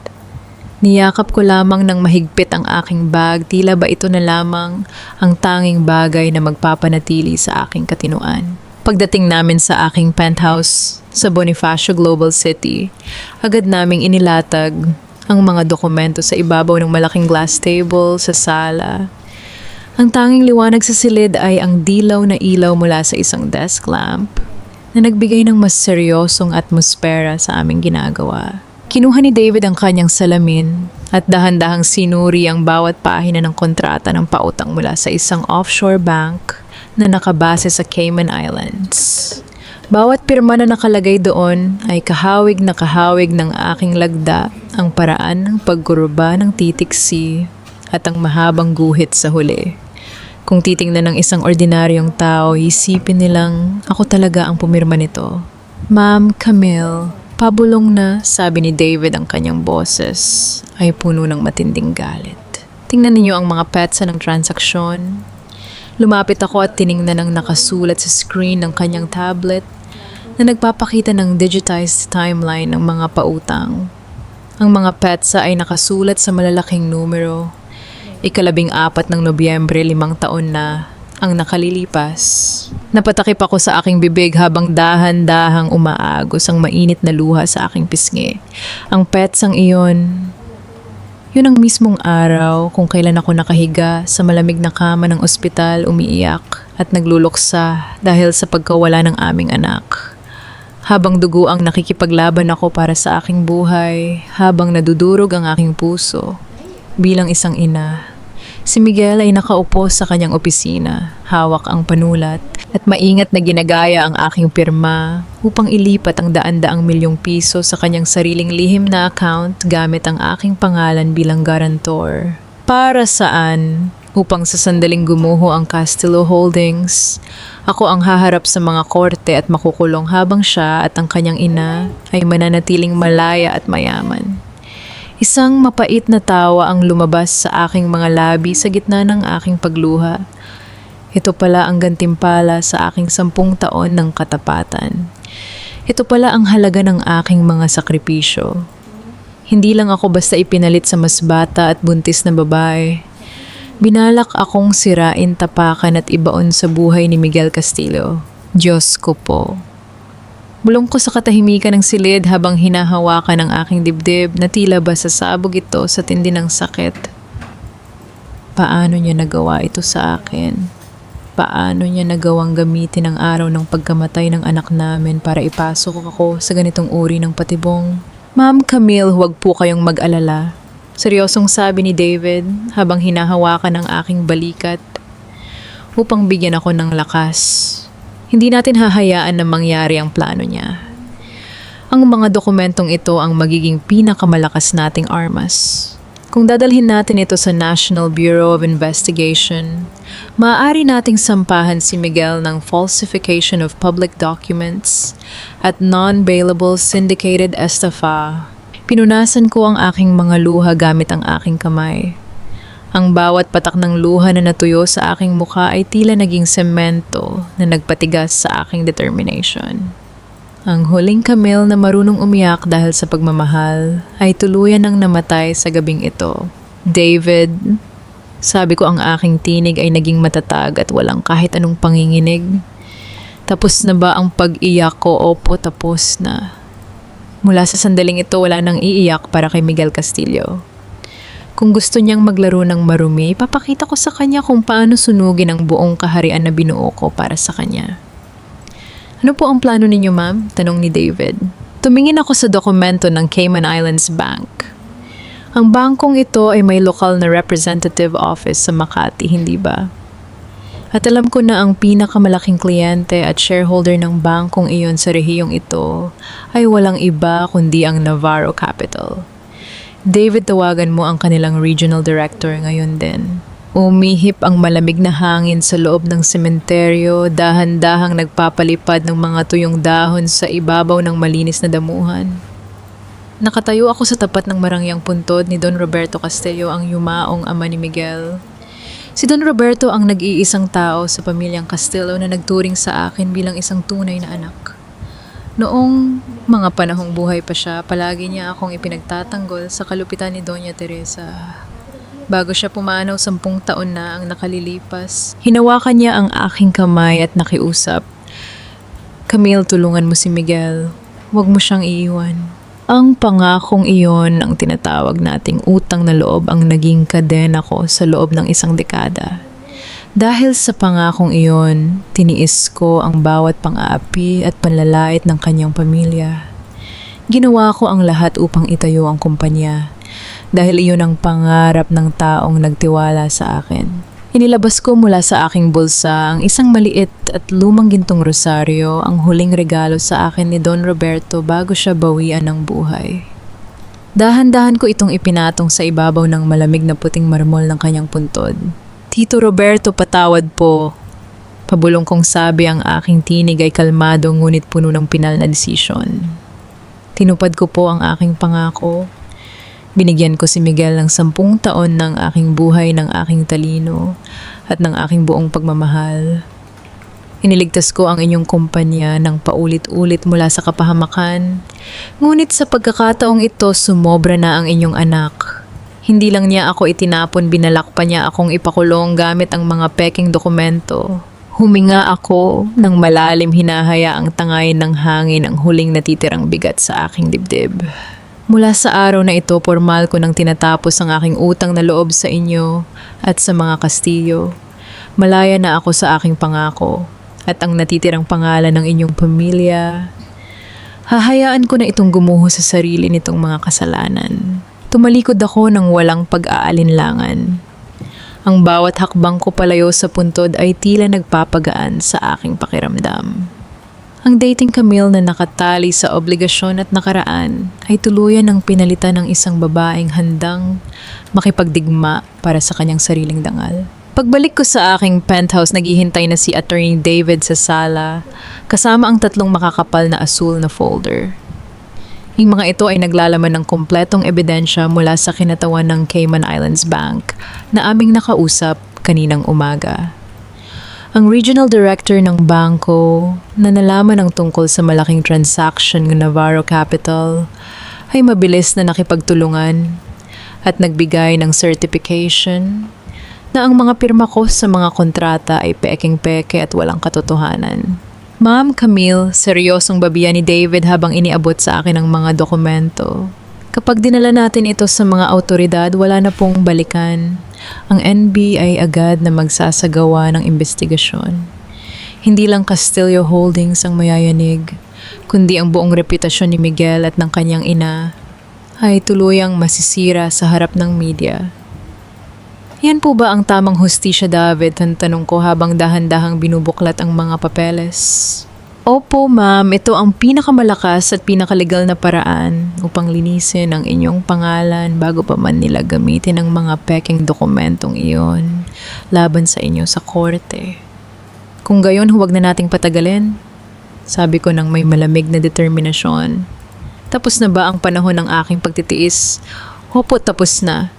Niyakap ko lamang ng mahigpit ang aking bag, tila ba ito na lamang ang tanging bagay na magpapanatili sa aking katinuan. Pagdating namin sa aking penthouse sa Bonifacio Global City, agad naming inilatag ang mga dokumento sa ibabaw ng malaking glass table sa sala. Ang tanging liwanag sa silid ay ang dilaw na ilaw mula sa isang desk lamp na nagbigay ng mas seryosong atmosfera sa aming ginagawa. Kinuha ni David ang kanyang salamin at dahan-dahang sinuri ang bawat pahina ng kontrata ng pautang mula sa isang offshore bank na nakabase sa Cayman Islands. Bawat pirma na nakalagay doon ay kahawig na kahawig ng aking lagda, ang paraan ng pagkuruba ng titiksi at ang mahabang guhit sa huli. Kung titingnan ng isang ordinaryong tao, isipin nilang ako talaga ang pumirma nito. Ma'am Camille, pabulong na, sabi ni David, ang kanyang boses ay puno ng matinding galit. Tingnan ninyo ang mga petsa ng transaksyon. Lumapit ako at tiningnan ang nakasulat sa screen ng kanyang tablet na nagpapakita ng digitized timeline ng mga pautang. Ang mga petsa ay nakasulat sa malalaking numero. 14 ng Nobyembre, 5 taon na ang nakalilipas. Napatakip ako sa aking bibig habang dahan-dahang umaagos ang mainit na luha sa aking pisngi. Ang petsang iyon, yun ang mismong araw kung kailan ako nakahiga sa malamig na kama ng ospital, umiiyak at nagluluksa dahil sa pagkawala ng aming anak. Habang dugo ang nakikipaglaban ako para sa aking buhay, habang nadudurog ang aking puso. Bilang isang ina, si Miguel ay nakaupo sa kanyang opisina, hawak ang panulat at maingat na ginagaya ang aking pirma upang ilipat ang daan-daang milyong piso sa kanyang sariling lihim na account gamit ang aking pangalan bilang garantor. Para saan? Upang sa sandaling gumuho ang Castillo Holdings, ako ang haharap sa mga korte at makukulong habang siya at ang kanyang ina ay mananatiling malaya at mayaman. Isang mapait na tawa ang lumabas sa aking mga labi sa gitna ng aking pagluha. Ito pala ang gantimpala sa aking 10 taon ng katapatan. Ito pala ang halaga ng aking mga sakripisyo. Hindi lang ako basta ipinalit sa mas bata at buntis na babae. Binalak akong sirain, tapakan at ibaon sa buhay ni Miguel Castillo. Diyos ko po. Bulong ko sa katahimikan ng silid habang hinahawakan ang aking dibdib na tila ba sasabog ito sa tindi ng sakit. Paano niya nagawa ito sa akin? Paano niya nagawang gamitin ang araw ng pagkamatay ng anak namin para ipasok ako sa ganitong uri ng patibong? Ma'am Camille, huwag po kayong mag-alala. Seryosong sabi ni David habang hinahawakan ang aking balikat upang bigyan ako ng lakas. Hindi natin hahayaan na mangyari ang plano niya. Ang mga dokumentong ito ang magiging pinakamalakas nating armas. Kung dadalhin natin ito sa National Bureau of Investigation, maaari nating sampahan si Miguel ng falsification of public documents at non-bailable syndicated estafa. Pinunasan ko ang aking mga luha gamit ang aking kamay. Ang bawat patak ng luha na natuyo sa aking mukha ay tila naging semento na nagpatigas sa aking determination. Ang huling Camille na marunong umiyak dahil sa pagmamahal ay tuluyan ng namatay sa gabing ito. David, sabi ko, ang aking tinig ay naging matatag at walang kahit anong panginginig. Tapos na ba ang pag-iyak ko? Opo, tapos na. Mula sa sandaling ito, wala nang iiyak para kay Miguel Castillo. Kung gusto niyang maglaro ng marumi, papakita ko sa kanya kung paano sunugin ang buong kaharian na binuo ko para sa kanya. Ano po ang plano ninyo, ma'am? Tanong ni David. Tumingin ako sa dokumento ng Cayman Islands Bank. Ang bangkong ito ay may lokal na representative office sa Makati, hindi ba? At alam ko na ang pinakamalaking kliyente at shareholder ng bangkong iyon sa rehiyong ito ay walang iba kundi ang Navarro Capital. David, tawagan mo ang kanilang regional director ngayon din. Umihip ang malamig na hangin sa loob ng sementeryo, dahan-dahang nagpapalipad ng mga tuyong dahon sa ibabaw ng malinis na damuhan. Nakatayo ako sa tapat ng marangyang puntod ni Don Roberto Castillo, ang yumaong ama ni Miguel. Si Don Roberto ang nag-iisang tao sa pamilyang Castillo na nagturing sa akin bilang isang tunay na anak. Noong mga panahong buhay pa siya, palagi niya akong ipinagtatanggol sa kalupitan ni Doña Teresa. Bago siya pumanaw, 10 taon na ang nakalilipas. Hinawakan niya ang aking kamay at nakiusap. Camille, tulungan mo si Miguel. Huwag mo siyang iiwan. Ang pangakong iyon ang tinatawag nating utang na loob ang naging kadena ko sa loob ng 1 dekada. Dahil sa pangakong iyon, tiniis ko ang bawat pang-aapi at panlalait ng kanyang pamilya. Ginawa ko ang lahat upang itayo ang kumpanya. Dahil iyon ang pangarap ng taong nagtiwala sa akin. Inilabas ko mula sa aking bulsa ang isang maliit at lumang gintong rosaryo, ang huling regalo sa akin ni Don Roberto bago siya bawian ng buhay. Dahan-dahan ko itong ipinatong sa ibabaw ng malamig na puting marmol ng kanyang puntod. Tito Roberto, patawad po. Pabulong kong sabi, ang aking tinig ay kalmado ngunit puno ng pinal na desisyon. Tinupad ko po ang aking pangako. Binigyan ko si Miguel ng 10 taon ng aking buhay, ng aking talino, at ng aking buong pagmamahal. Iniligtas ko ang inyong kumpanya ng paulit-ulit mula sa kapahamakan. Ngunit sa pagkakataong ito, sumobra na ang inyong anak. Hindi lang niya ako itinapon, binalak pa niya akong ipakulong gamit ang mga peking dokumento. Huminga ako ng malalim, hinahaya ang tangay ng hangin ang huling natitirang bigat sa aking dibdib. Mula sa araw na ito, formal ko nang tinatapos ang aking utang na loob sa inyo at sa mga Castillo. Malaya na ako sa aking pangako at ang natitirang pangalan ng inyong pamilya. Hahayaan ko na itong gumuho sa sarili nitong mga kasalanan. Tumalikod ako ng walang pag-aalinlangan. Ang bawat hakbang ko palayo sa puntod ay tila nagpapagaan sa aking pakiramdam. Ang dating Camille na nakatali sa obligasyon at nakaraan ay tuluyan ng pinalitan ng isang babaeng handang makipagdigma para sa kanyang sariling dangal. Pagbalik ko sa aking penthouse, naghihintay na si Attorney David sa sala kasama ang 3 makakapal na asul na folder. Yung mga ito ay naglalaman ng kumpletong ebidensya mula sa kinatawan ng Cayman Islands Bank na aming nakausap kaninang umaga. Ang regional director ng bangko na nalaman ang tungkol sa malaking transaction ng Navarro Capital ay mabilis na nakipagtulungan at nagbigay ng certification na ang mga pirma ko sa mga kontrata ay peking-peke at walang katotohanan. Ma'am Camille, seryosong babiya ni David habang iniabot sa akin ang mga dokumento. Kapag dinala natin ito sa mga autoridad, wala na pong balikan. Ang NB ay agad na magsasagawa ng investigasyon. Hindi lang Castillo Holdings ang mayayanig, kundi ang buong reputasyon ni Miguel at ng kanyang ina ay tuluyang masisira sa harap ng media. Yan po ba ang tamang hustisya, David? Tanong ko habang dahan-dahang binubuklat ang mga papeles. Opo, ma'am. Ito ang pinakamalakas at pinakalegal na paraan upang linisin ang inyong pangalan bago pa man nila gamitin ang mga peking dokumentong iyon laban sa inyo sa korte. Kung gayon, huwag na nating patagalin. Sabi ko ng may malamig na determinasyon. Tapos na ba ang panahon ng aking pagtitiis? Opo, tapos na.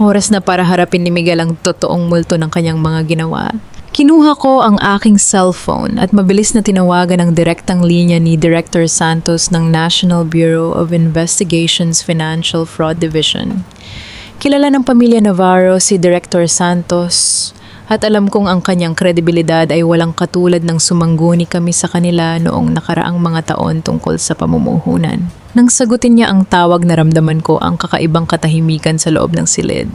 Oras na para harapin ni Miguel ang totoong multo ng kanyang mga ginawa. Kinuha ko ang aking cellphone at mabilis na tinawagan ang direktang linya ni Director Santos ng National Bureau of Investigation's Financial Fraud Division. Kilala ng pamilya Navarro si Director Santos at alam kong ang kanyang kredibilidad ay walang katulad ng sumangguni kami sa kanila noong nakaraang mga taon tungkol sa pamumuhunan. Nang sagutin niya ang tawag, naramdaman ko ang kakaibang katahimikan sa loob ng silid.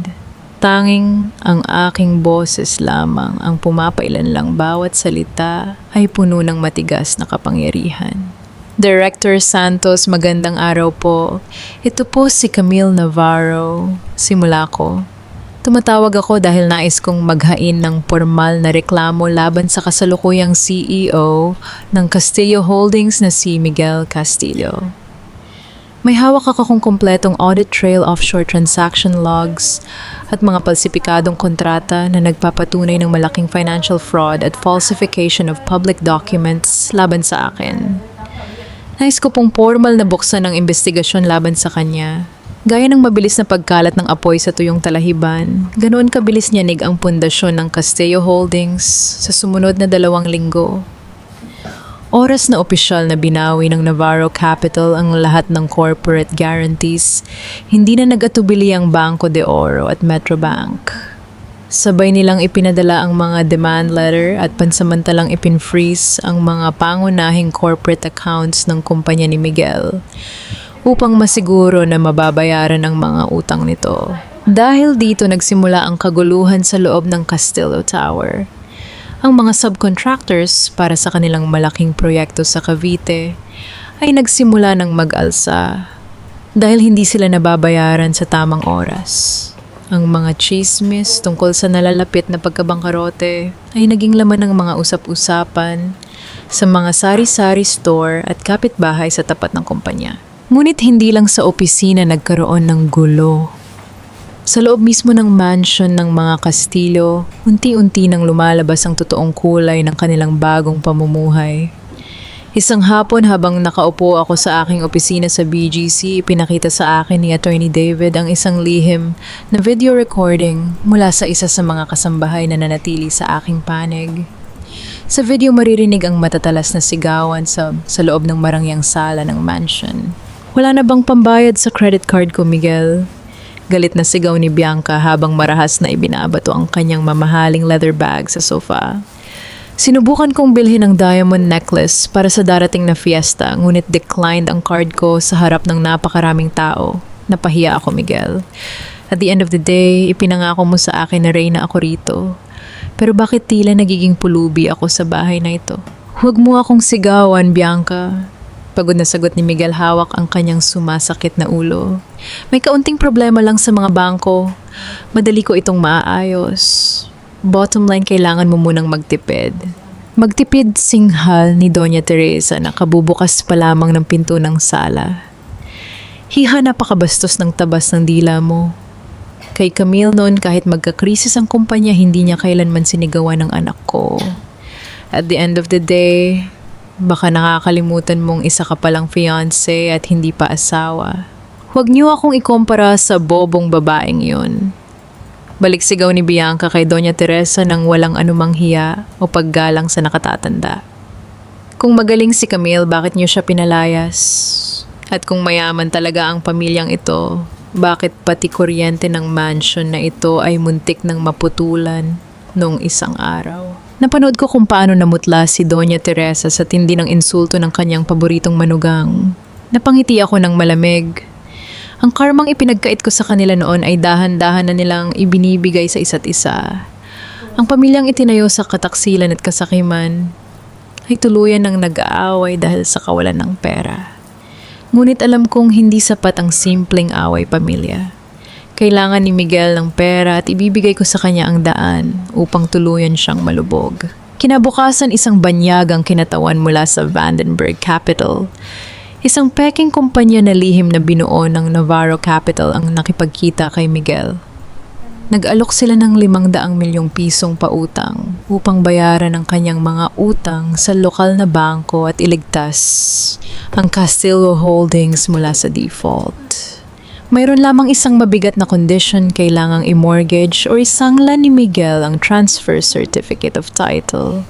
Tanging ang aking boses lamang ang pumapailan lang, bawat salita ay puno ng matigas na kapangyarihan. Director Santos, magandang araw po. Ito po si Camille Navarro. Simula ko. Tumatawag ako dahil nais kong maghain ng formal na reklamo laban sa kasalukuyang CEO ng Castillo Holdings na si Miguel Castillo. May hawak akong kompletong audit trail, offshore transaction logs at mga palsipikadong kontrata na nagpapatunay ng malaking financial fraud at falsification of public documents laban sa akin. Nais ko pong formal na buksan ang investigasyon laban sa kanya. Gaya ng mabilis na pagkalat ng apoy sa tuyong talahiban, ganoon kabilis niyanig ang pundasyon ng Castillo Holdings sa sumunod na 2 linggo. Oras na opisyal na binawi ng Navarro Capital ang lahat ng corporate guarantees, hindi na nag-atubili ang Banco de Oro at Metrobank. Sabay nilang ipinadala ang mga demand letter at pansamantalang ipin-freeze ang mga pangunahing corporate accounts ng kumpanya ni Miguel upang masiguro na mababayaran ang mga utang nito. Dahil dito nagsimula ang kaguluhan sa loob ng Castillo Tower. Ang mga subcontractors para sa kanilang malaking proyekto sa Cavite ay nagsimula ng mag-alsa dahil hindi sila nababayaran sa tamang oras. Ang mga chismis tungkol sa nalalapit na pagkabangkarote ay naging laman ng mga usap-usapan sa mga sari-sari store at kapitbahay sa tapat ng kumpanya. Ngunit hindi lang sa opisina nagkaroon ng gulo. Sa loob mismo ng mansion ng mga Castillo, unti-unti nang lumalabas ang totoong kulay ng kanilang bagong pamumuhay. Isang hapon habang nakaupo ako sa aking opisina sa BGC, ipinakita sa akin ni Attorney David ang isang lihim na video recording mula sa isa sa mga kasambahay na nanatili sa aking panig. Sa video maririnig ang matatalas na sigawan sa loob ng marangyang sala ng mansion. Wala na bang pambayad sa credit card ko, Miguel? Galit na sigaw ni Bianca habang marahas na ibinabato ang kanyang mamahaling leather bag sa sofa. Sinubukan kong bilhin ang diamond necklace para sa darating na fiesta, ngunit declined ang card ko sa harap ng napakaraming tao. Napahiya ako, Miguel. At the end of the day, ipinangako mo sa akin na reyna ako rito. Pero bakit tila nagiging pulubi ako sa bahay na ito? Huwag mo akong sigawan, Bianca. Pagod na sagot ni Miguel, hawak ang kanyang sumasakit na ulo. May kaunting problema lang sa mga bangko. Madali ko itong maaayos. Bottom line, kailangan mo munang magtipid. Magtipid, singhal ni Doña Teresa na kabubukas pa lamang ng pinto ng sala. Hiha, napakabastos ng tabas ng dila mo. Kay Camille noon, kahit magkakrisis ang kumpanya, hindi niya kailanman sinigawan ng anak ko. At the end of the day, baka nakakalimutan mong isa ka palang fiancé at hindi pa asawa. Huwag niyo akong ikumpara sa bobong babaeng yun. Balik sigaw ni Bianca kay Doña Teresa nang walang anumang hiya o paggalang sa nakatatanda. Kung magaling si Camille, bakit niyo siya pinalayas? At kung mayaman talaga ang pamilyang ito, bakit pati kuryente ng mansion na ito ay muntik ng maputulan noong isang araw? Napanood ko kung paano namutla si Doña Teresa sa tindi ng insulto ng kanyang paboritong manugang. Napangiti ako ng malamig. Ang karmang ipinagkait ko sa kanila noon ay dahan-dahan na nilang ibinibigay sa isa't isa. Ang pamilyang itinayo sa kataksilan at kasakiman ay tuluyan ng nag-aaway dahil sa kawalan ng pera. Ngunit alam kong hindi sapat ang simpleng away pamilya. Kailangan ni Miguel ng pera at ibibigay ko sa kanya ang daan upang tuluyan siyang malubog. Kinabukasan isang banyag ang kinatawan mula sa Vandenberg Capital. Isang peking kumpanya na lihim na binuo ng Navarro Capital ang nakipagkita kay Miguel. Nag-alok sila ng 500 milyong pisong pautang upang bayaran ang kanyang mga utang sa lokal na bangko at iligtas ang Castillo Holdings mula sa default. Mayroon lamang isang mabigat na condition, kailangang i-mortgage o isangla ni Miguel ang Transfer Certificate of Title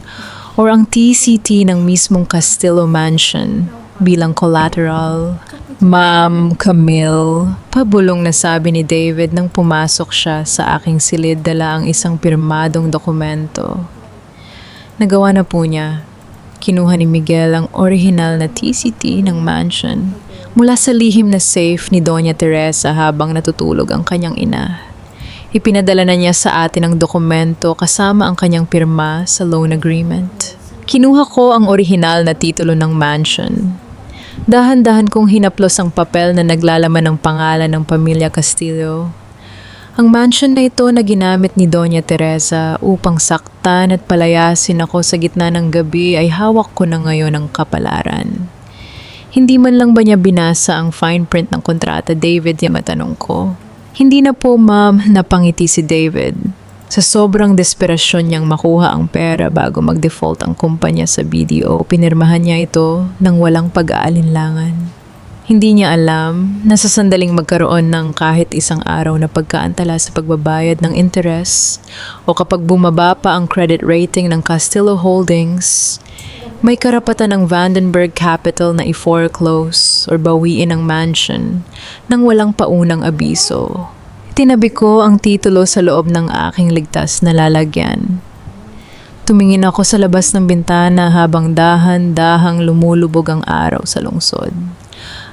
or ang TCT ng mismong Castillo Mansion bilang collateral. Ma'am Camille, pabulong na sabi ni David nang pumasok siya sa aking silid dala ang isang pirmadong dokumento. Nagawa na po niya. Kinuha ni Miguel ang orihinal na TCT ng mansion mula sa lihim na safe ni Doña Teresa habang natutulog ang kanyang ina. Ipinadala na niya sa atin ang dokumento kasama ang kanyang pirma sa loan agreement. Kinuha ko ang orihinal na titulo ng mansion. Dahan-dahan kong hinaplos ang papel na naglalaman ng pangalan ng pamilya Castillo. Ang mansion na ito na ginamit ni Doña Teresa upang saktan at palayasin ako sa gitna ng gabi ay hawak ko na ngayon ang kapalaran. Hindi man lang ba niya binasa ang fine print ng kontrata, David, yung matanong ko. Hindi na po, ma'am, napangiti si David. Sa sobrang desperasyon niyang makuha ang pera bago mag-default ang kumpanya sa BDO, pinirmahan niya ito ng walang pag-aalinlangan. Hindi niya alam na sa sandaling magkaroon ng kahit isang araw na pagkaantala sa pagbabayad ng interest o kapag bumaba pa ang credit rating ng Castillo Holdings, may karapatan ng Vandenberg Capital na i-foreclose or bawiin ang mansion nang walang paunang abiso. Tinabi ko ang titulo sa loob ng aking ligtas na lalagyan. Tumingin ako sa labas ng bintana habang dahan-dahang lumulubog ang araw sa lungsod.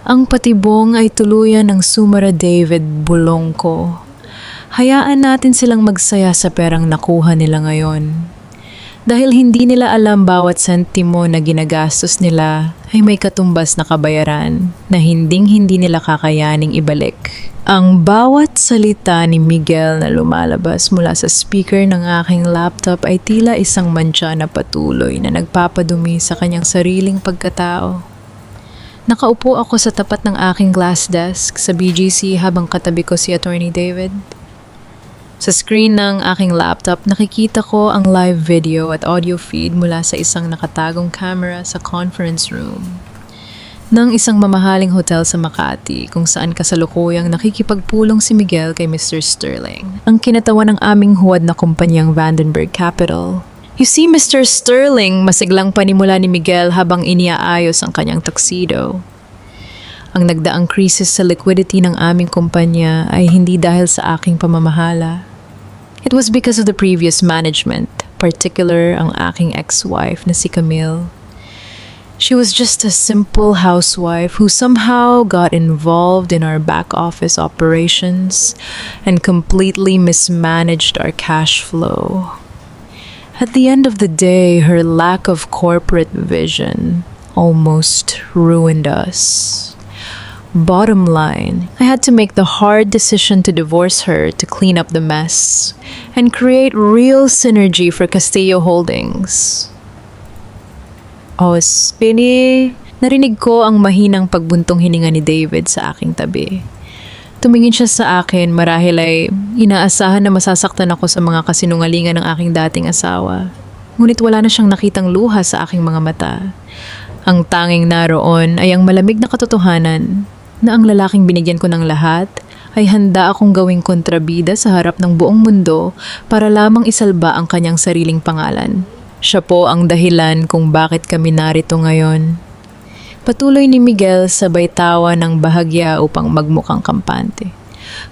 Ang patibong ay tuluyan ng sumara, David, bulong ko. Hayaan natin silang magsaya sa perang nakuha nila ngayon. Dahil hindi nila alam bawat sentimo na ginagastos nila ay may katumbas na kabayaran na hinding-hindi nila kakayaning ibalik. Ang bawat salita ni Miguel na lumalabas mula sa speaker ng aking laptop ay tila isang mantsa na patuloy na nagpapadumi sa kanyang sariling pagkatao. Nakaupo ako sa tapat ng aking glass desk sa BGC habang katabi ko si Attorney David. Sa screen ng aking laptop, nakikita ko ang live video at audio feed mula sa isang nakatagong camera sa conference room ng isang mamahaling hotel sa Makati kung saan kasalukuyang nakikipagpulong si Miguel kay Mr. Sterling, ang kinatawan ng aming huwad na kumpanyang Vandenberg Capital. You see, Mr. Sterling, masiglang panimula ni Miguel habang iniaayos ang kanyang tuxedo. Ang nagdaang krisis sa liquidity ng aming kumpanya ay hindi dahil sa aking pamamahala. It was because of the previous management, particular ang aking ex-wife na si Camille. She was just a simple housewife who somehow got involved in our back office operations and completely mismanaged our cash flow. At the end of the day, her lack of corporate vision almost ruined us. Bottom line, I had to make the hard decision to divorce her to clean up the mess and create real synergy for Castillo Holdings. Oh, Spinny, narinig ko ang mahinang pagbuntong hininga ni David sa aking tabi. Tumingin siya sa akin marahil ay inaasahan na masasaktan ako sa mga kasinungalingan ng aking dating asawa. Ngunit wala na siyang nakitang luha sa aking mga mata. Ang tanging naroon ay ang malamig na katotohanan na ang lalaking binigyan ko ng lahat ay handa akong gawing kontrabida sa harap ng buong mundo para lamang isalba ang kanyang sariling pangalan. Siya po ang dahilan kung bakit kami narito ngayon. Patuloy ni Miguel sabay tawa ng bahagya upang magmukhang kampante.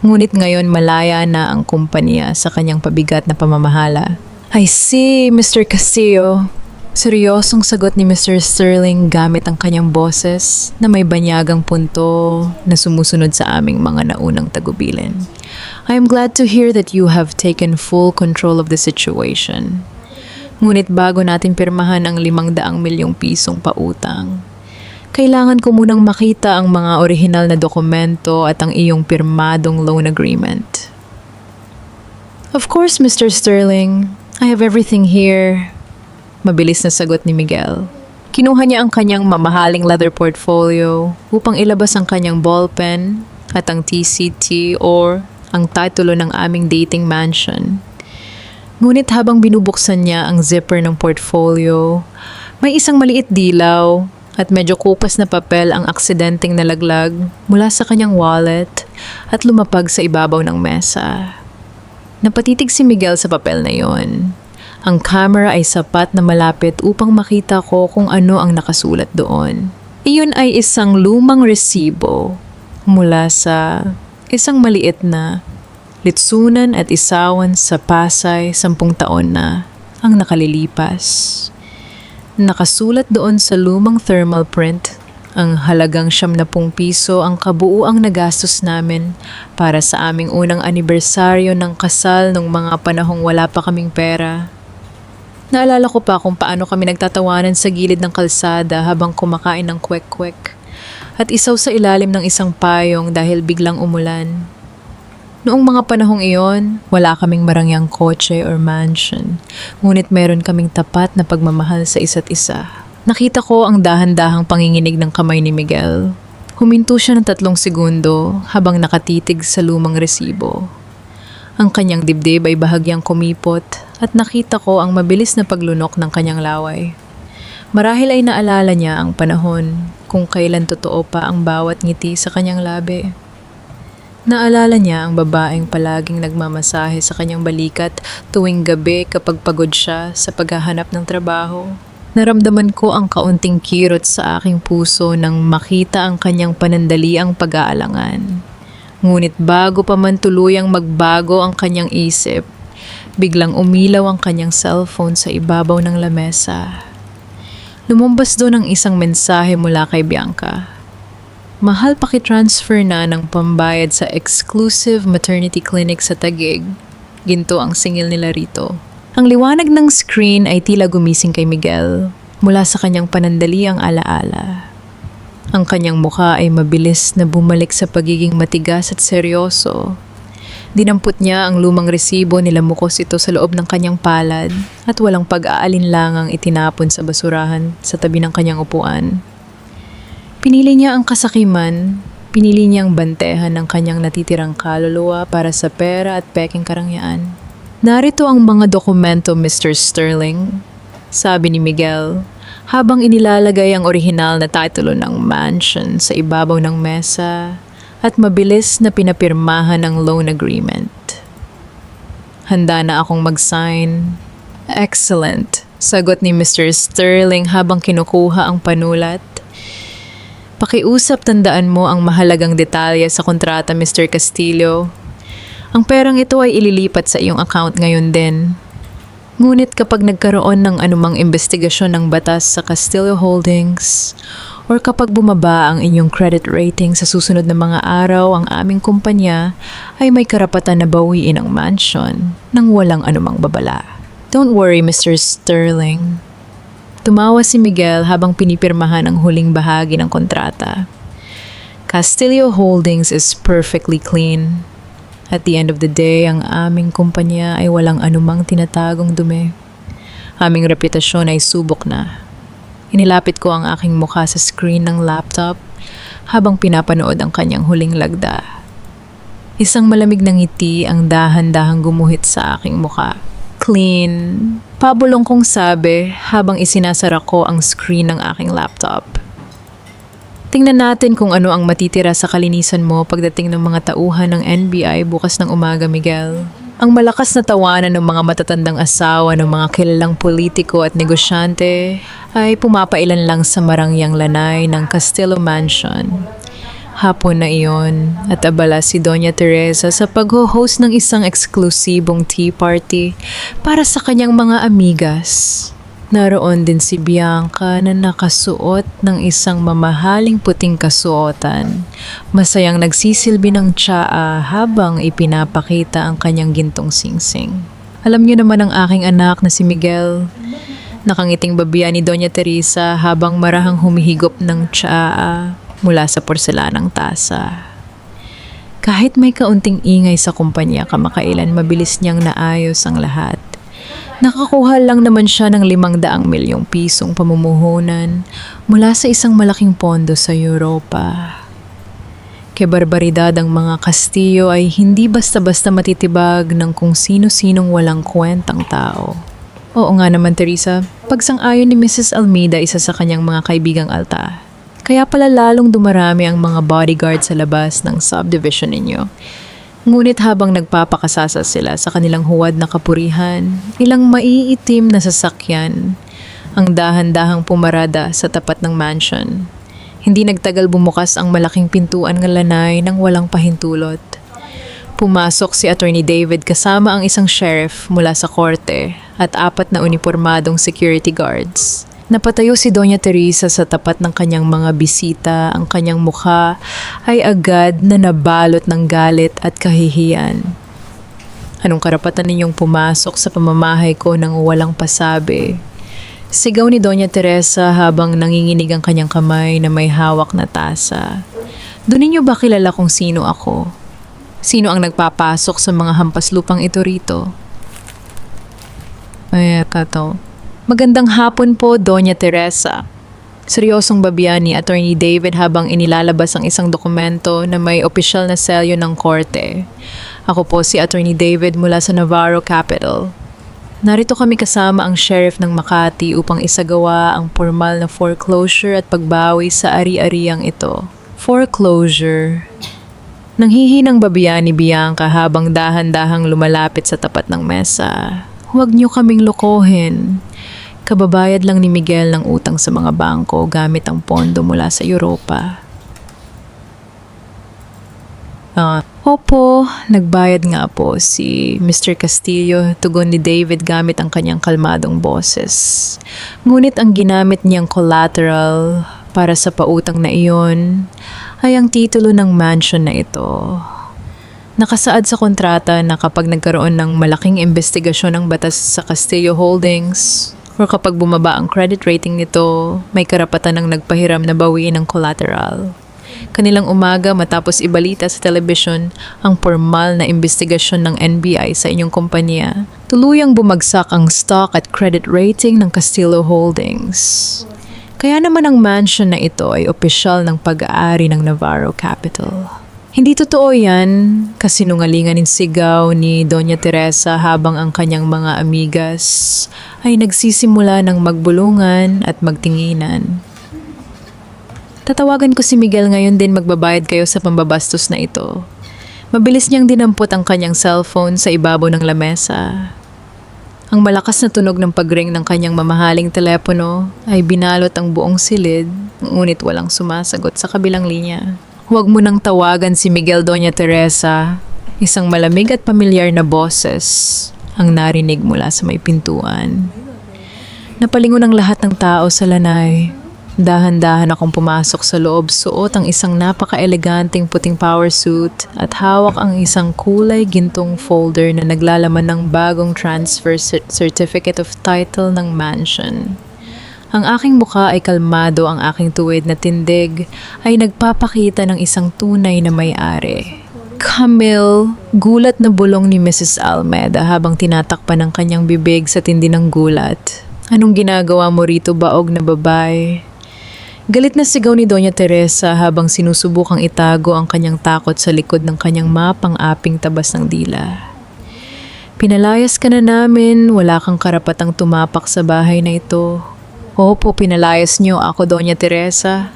Ngunit ngayon malaya na ang kumpanya sa kanyang pabigat na pamamahala. I see, Mr. Castillo. Seryosong sagot ni Mr. Sterling gamit ang kanyang boses na may banyagang punto na sumusunod sa aming mga naunang tagubilin. I am glad to hear that you have taken full control of the situation. Ngunit bago natin pirmahan ang 500 milyong pisong pautang, kailangan ko munang makita ang mga orihinal na dokumento at ang iyong pirmadong loan agreement. Of course, Mr. Sterling, I have everything here. Mabilis na sagot ni Miguel. Kinuha niya ang kanyang mamahaling leather portfolio upang ilabas ang kanyang ballpen at ang TCT or ang titulo ng aming dating mansion. Ngunit habang binubuksan niya ang zipper ng portfolio, may isang maliit dilaw at medyo kupas na papel ang aksidenteng nalaglag mula sa kanyang wallet at lumapag sa ibabaw ng mesa. Napatitig si Miguel sa papel na yon. Ang camera ay sapat na malapit upang makita ko kung ano ang nakasulat doon. Iyon ay isang lumang resibo mula sa isang maliit na litsunan at isawan sa Pasay 10 taon na ang nakalilipas. Nakasulat doon sa lumang thermal print ang halagang 70 piso ang kabuuang nagastos namin para sa aming unang anibersaryo ng kasal nung mga panahong wala pa kaming pera. Naalala ko pa kung paano kami nagtatawanan sa gilid ng kalsada habang kumakain ng kwek-kwek at isaw sa ilalim ng isang payong dahil biglang umulan. Noong mga panahong iyon, wala kaming marangyang kotse or mansion, ngunit meron kaming tapat na pagmamahal sa isa't isa. Nakita ko ang dahan-dahang panginginig ng kamay ni Miguel. Huminto siya ng 3 segundo habang nakatitig sa lumang resibo. Ang kanyang dibdib ay bahagyang kumipot at nakita ko ang mabilis na paglunok ng kanyang laway. Marahil ay naalala niya ang panahon kung kailan totoo pa ang bawat ngiti sa kanyang labi. Naalala niya ang babaeng palaging nagmamasahe sa kanyang balikat tuwing gabi kapag pagod siya sa paghahanap ng trabaho. Naramdaman ko ang kaunting kirot sa aking puso nang makita ang kanyang panandaliang pag-aalangan. Ngunit bago pa man tuluyang magbago ang kanyang isip, biglang umilaw ang kanyang cellphone sa ibabaw ng lamesa. Lumabas doon ang isang mensahe mula kay Bianca. Mahal, paki-transfer na ng pambayad sa exclusive maternity clinic sa Taguig. Ginto ang singil nila rito. Ang liwanag ng screen ay tila gumising kay Miguel mula sa kanyang panandaliang alaala. Ang kanyang mukha ay mabilis na bumalik sa pagiging matigas at seryoso. Dinampot niya ang lumang resibo, nilamukos ito sa loob ng kanyang palad at walang pag-aalinlangang itinapon sa basurahan sa tabi ng kanyang upuan. Pinili niya ang kasakiman, pinili niyang bantehan ng kanyang natitirang kaluluwa para sa pera at peking karangyaan. Narito ang mga dokumento, Mr. Sterling, sabi ni Miguel, habang inilalagay ang orihinal na titulo ng mansion sa ibabaw ng mesa at mabilis na pinapirmahan ang loan agreement. Handa na akong mag-sign. Excellent, sagot ni Mr. Sterling habang kinukuha ang panulat. Pakiusap, tandaan mo ang mahalagang detalye sa kontrata, Mr. Castillo. Ang perang ito ay ililipat sa iyong account ngayon din. Ngunit kapag nagkaroon ng anumang investigasyon ng batas sa Castillo Holdings or kapag bumaba ang inyong credit rating sa susunod na mga araw, ang aming kumpanya ay may karapatan na bawiin ang mansion nang walang anumang babala. Don't worry, Mr. Sterling. Tumawa si Miguel habang pinipirmahan ang huling bahagi ng kontrata. Castillo Holdings is perfectly clean. At the end of the day, ang aming kumpanya ay walang anumang tinatagong dumi. Aming reputasyon ay subok na. Inilapit ko ang aking mukha sa screen ng laptop habang pinapanood ang kanyang huling lagda. Isang malamig na ngiti ang dahan-dahang gumuhit sa aking mukha. Clean, pabulong kong sabi habang isinasara ko ang screen ng aking laptop. Tingnan natin kung ano ang matitira sa kalinisan mo pagdating ng mga tauhan ng NBI bukas ng umaga, Miguel. Ang malakas na tawanan ng mga matatandang asawa ng mga kilalang politiko at negosyante ay pumapailan lang sa marangyang lanay ng Castillo Mansion. Hapon na iyon at abala si Doña Teresa sa pag-host ng isang eksklusibong tea party para sa kanyang mga amigas. Naroon din si Bianca na nakasuot ng isang mamahaling puting kasuotan. Masayang nagsisilbi ng tsaa habang ipinapakita ang kanyang gintong singsing. Alam niyo naman ang aking anak na si Miguel. Nakangiting babiya ni Doña Teresa habang marahang humihigop ng tsaa mula sa porselanang tasa. Kahit may kaunting ingay sa kumpanya kamakailan, mabilis niyang naayos ang lahat. Nakakuha lang naman siya ng 500 milyong pisong pamumuhunan mula sa isang malaking pondo sa Europa. Kebarbaridad ang mga Kastilyo ay hindi basta-basta matitibag ng kung sino-sinong walang kwentang tao. Oo nga naman, Teresa, pagsang-ayon ni Mrs. Almeida isa sa kanyang mga kaibigang alta. Kaya pala lalong dumarami ang mga bodyguard sa labas ng subdivision ninyo. Ngunit habang nagpapakasasa sila sa kanilang huwad na kapurihan, ilang maiitim na sasakyan ang dahan-dahang pumarada sa tapat ng mansion. Hindi nagtagal bumukas ang malaking pintuan ng lanay nang walang pahintulot. Pumasok si Attorney David kasama ang isang sheriff mula sa korte at 4 na unipormadong security guards. Napatayo si Doña Teresa sa tapat ng kanyang mga bisita. Ang kanyang mukha ay agad na nabalot ng galit at kahihiyan. Anong karapatan ninyong pumasok sa pamamahay ko nang walang pasabi? Sigaw ni Doña Teresa habang nanginginig ang kanyang kamay na may hawak na tasa. Doon ninyo ba kilala kung sino ako? Sino ang nagpapasok sa mga hampas lupang ito rito? Ay, kato. Magandang hapon po, Doña Teresa. Seryosong babiyan ni Attorney David habang inilalabas ang isang dokumento na may opisyal na selyo ng korte. Ako po si Attorney David mula sa Navarro Capital. Narito kami kasama ang Sheriff ng Makati upang isagawa ang formal na foreclosure at pagbawi sa ari-ariang ito. Foreclosure. Nanghihinang babiyan ni Bianca habang dahan-dahang lumalapit sa tapat ng mesa. Huwag niyo kaming lokohin. Kababayad lang ni Miguel ng utang sa mga bangko gamit ang pondo mula sa Europa. Opo, nagbayad nga po si Mr. Castillo, tugon ni David gamit ang kanyang kalmadong boses. Ngunit ang ginamit niyang collateral para sa pautang na iyon ay ang titulo ng mansion na ito. Nakasaad sa kontrata na kapag nagkaroon ng malaking investigasyon ng batas sa Castillo Holdings o kapag bumaba ang credit rating nito, may karapatan ng nagpahiram na bawiin ang collateral. Kanilang umaga matapos ibalita sa telebisyon ang formal na investigasyon ng NBI sa inyong kumpanya, tuluyang bumagsak ang stock at credit rating ng Castillo Holdings. Kaya naman ang mansion na ito ay opisyal ng pag-aari ng Navarro Capital. Hindi totoo yan, kasinungalingan ng sigaw ni Doña Teresa habang ang kanyang mga amigas ay nagsisimula ng magbulungan at magtinginan. Tatawagan ko si Miguel ngayon din magbabayad kayo sa pambabastos na ito. Mabilis niyang dinampot ang kanyang cellphone sa ibabaw ng lamesa. Ang malakas na tunog ng pag-ring ng kanyang mamahaling telepono ay binalot ang buong silid, ngunit walang sumasagot sa kabilang linya. Huwag mo nang tawagan si Miguel, Doña Teresa. Isang malamig at pamilyar na boses ang narinig mula sa may pintuan. Napalingon ang lahat ng tao sa lanay. Dahan-dahan akong pumasok sa loob, suot ang isang napaka-eleganteng puting power suit at hawak ang isang kulay gintong folder na naglalaman ng bagong transfer certificate of title ng mansion. Ang aking mukha ay kalmado, ang aking tuwid na tindig ay nagpapakita ng isang tunay na may-ari. Camille, gulat na bulong ni Mrs. Almeida habang tinatakpan ng kanyang bibig sa tindi ng gulat. Anong ginagawa mo rito, baog na babae? Galit na sigaw ni Doña Teresa habang sinusubukang itago ang kanyang takot sa likod ng kanyang mapang-aping tabas ng dila. Pinalayas ka na namin, wala kang karapatang tumapak sa bahay na ito. Opo, pinalayas niyo ako, Doña Teresa.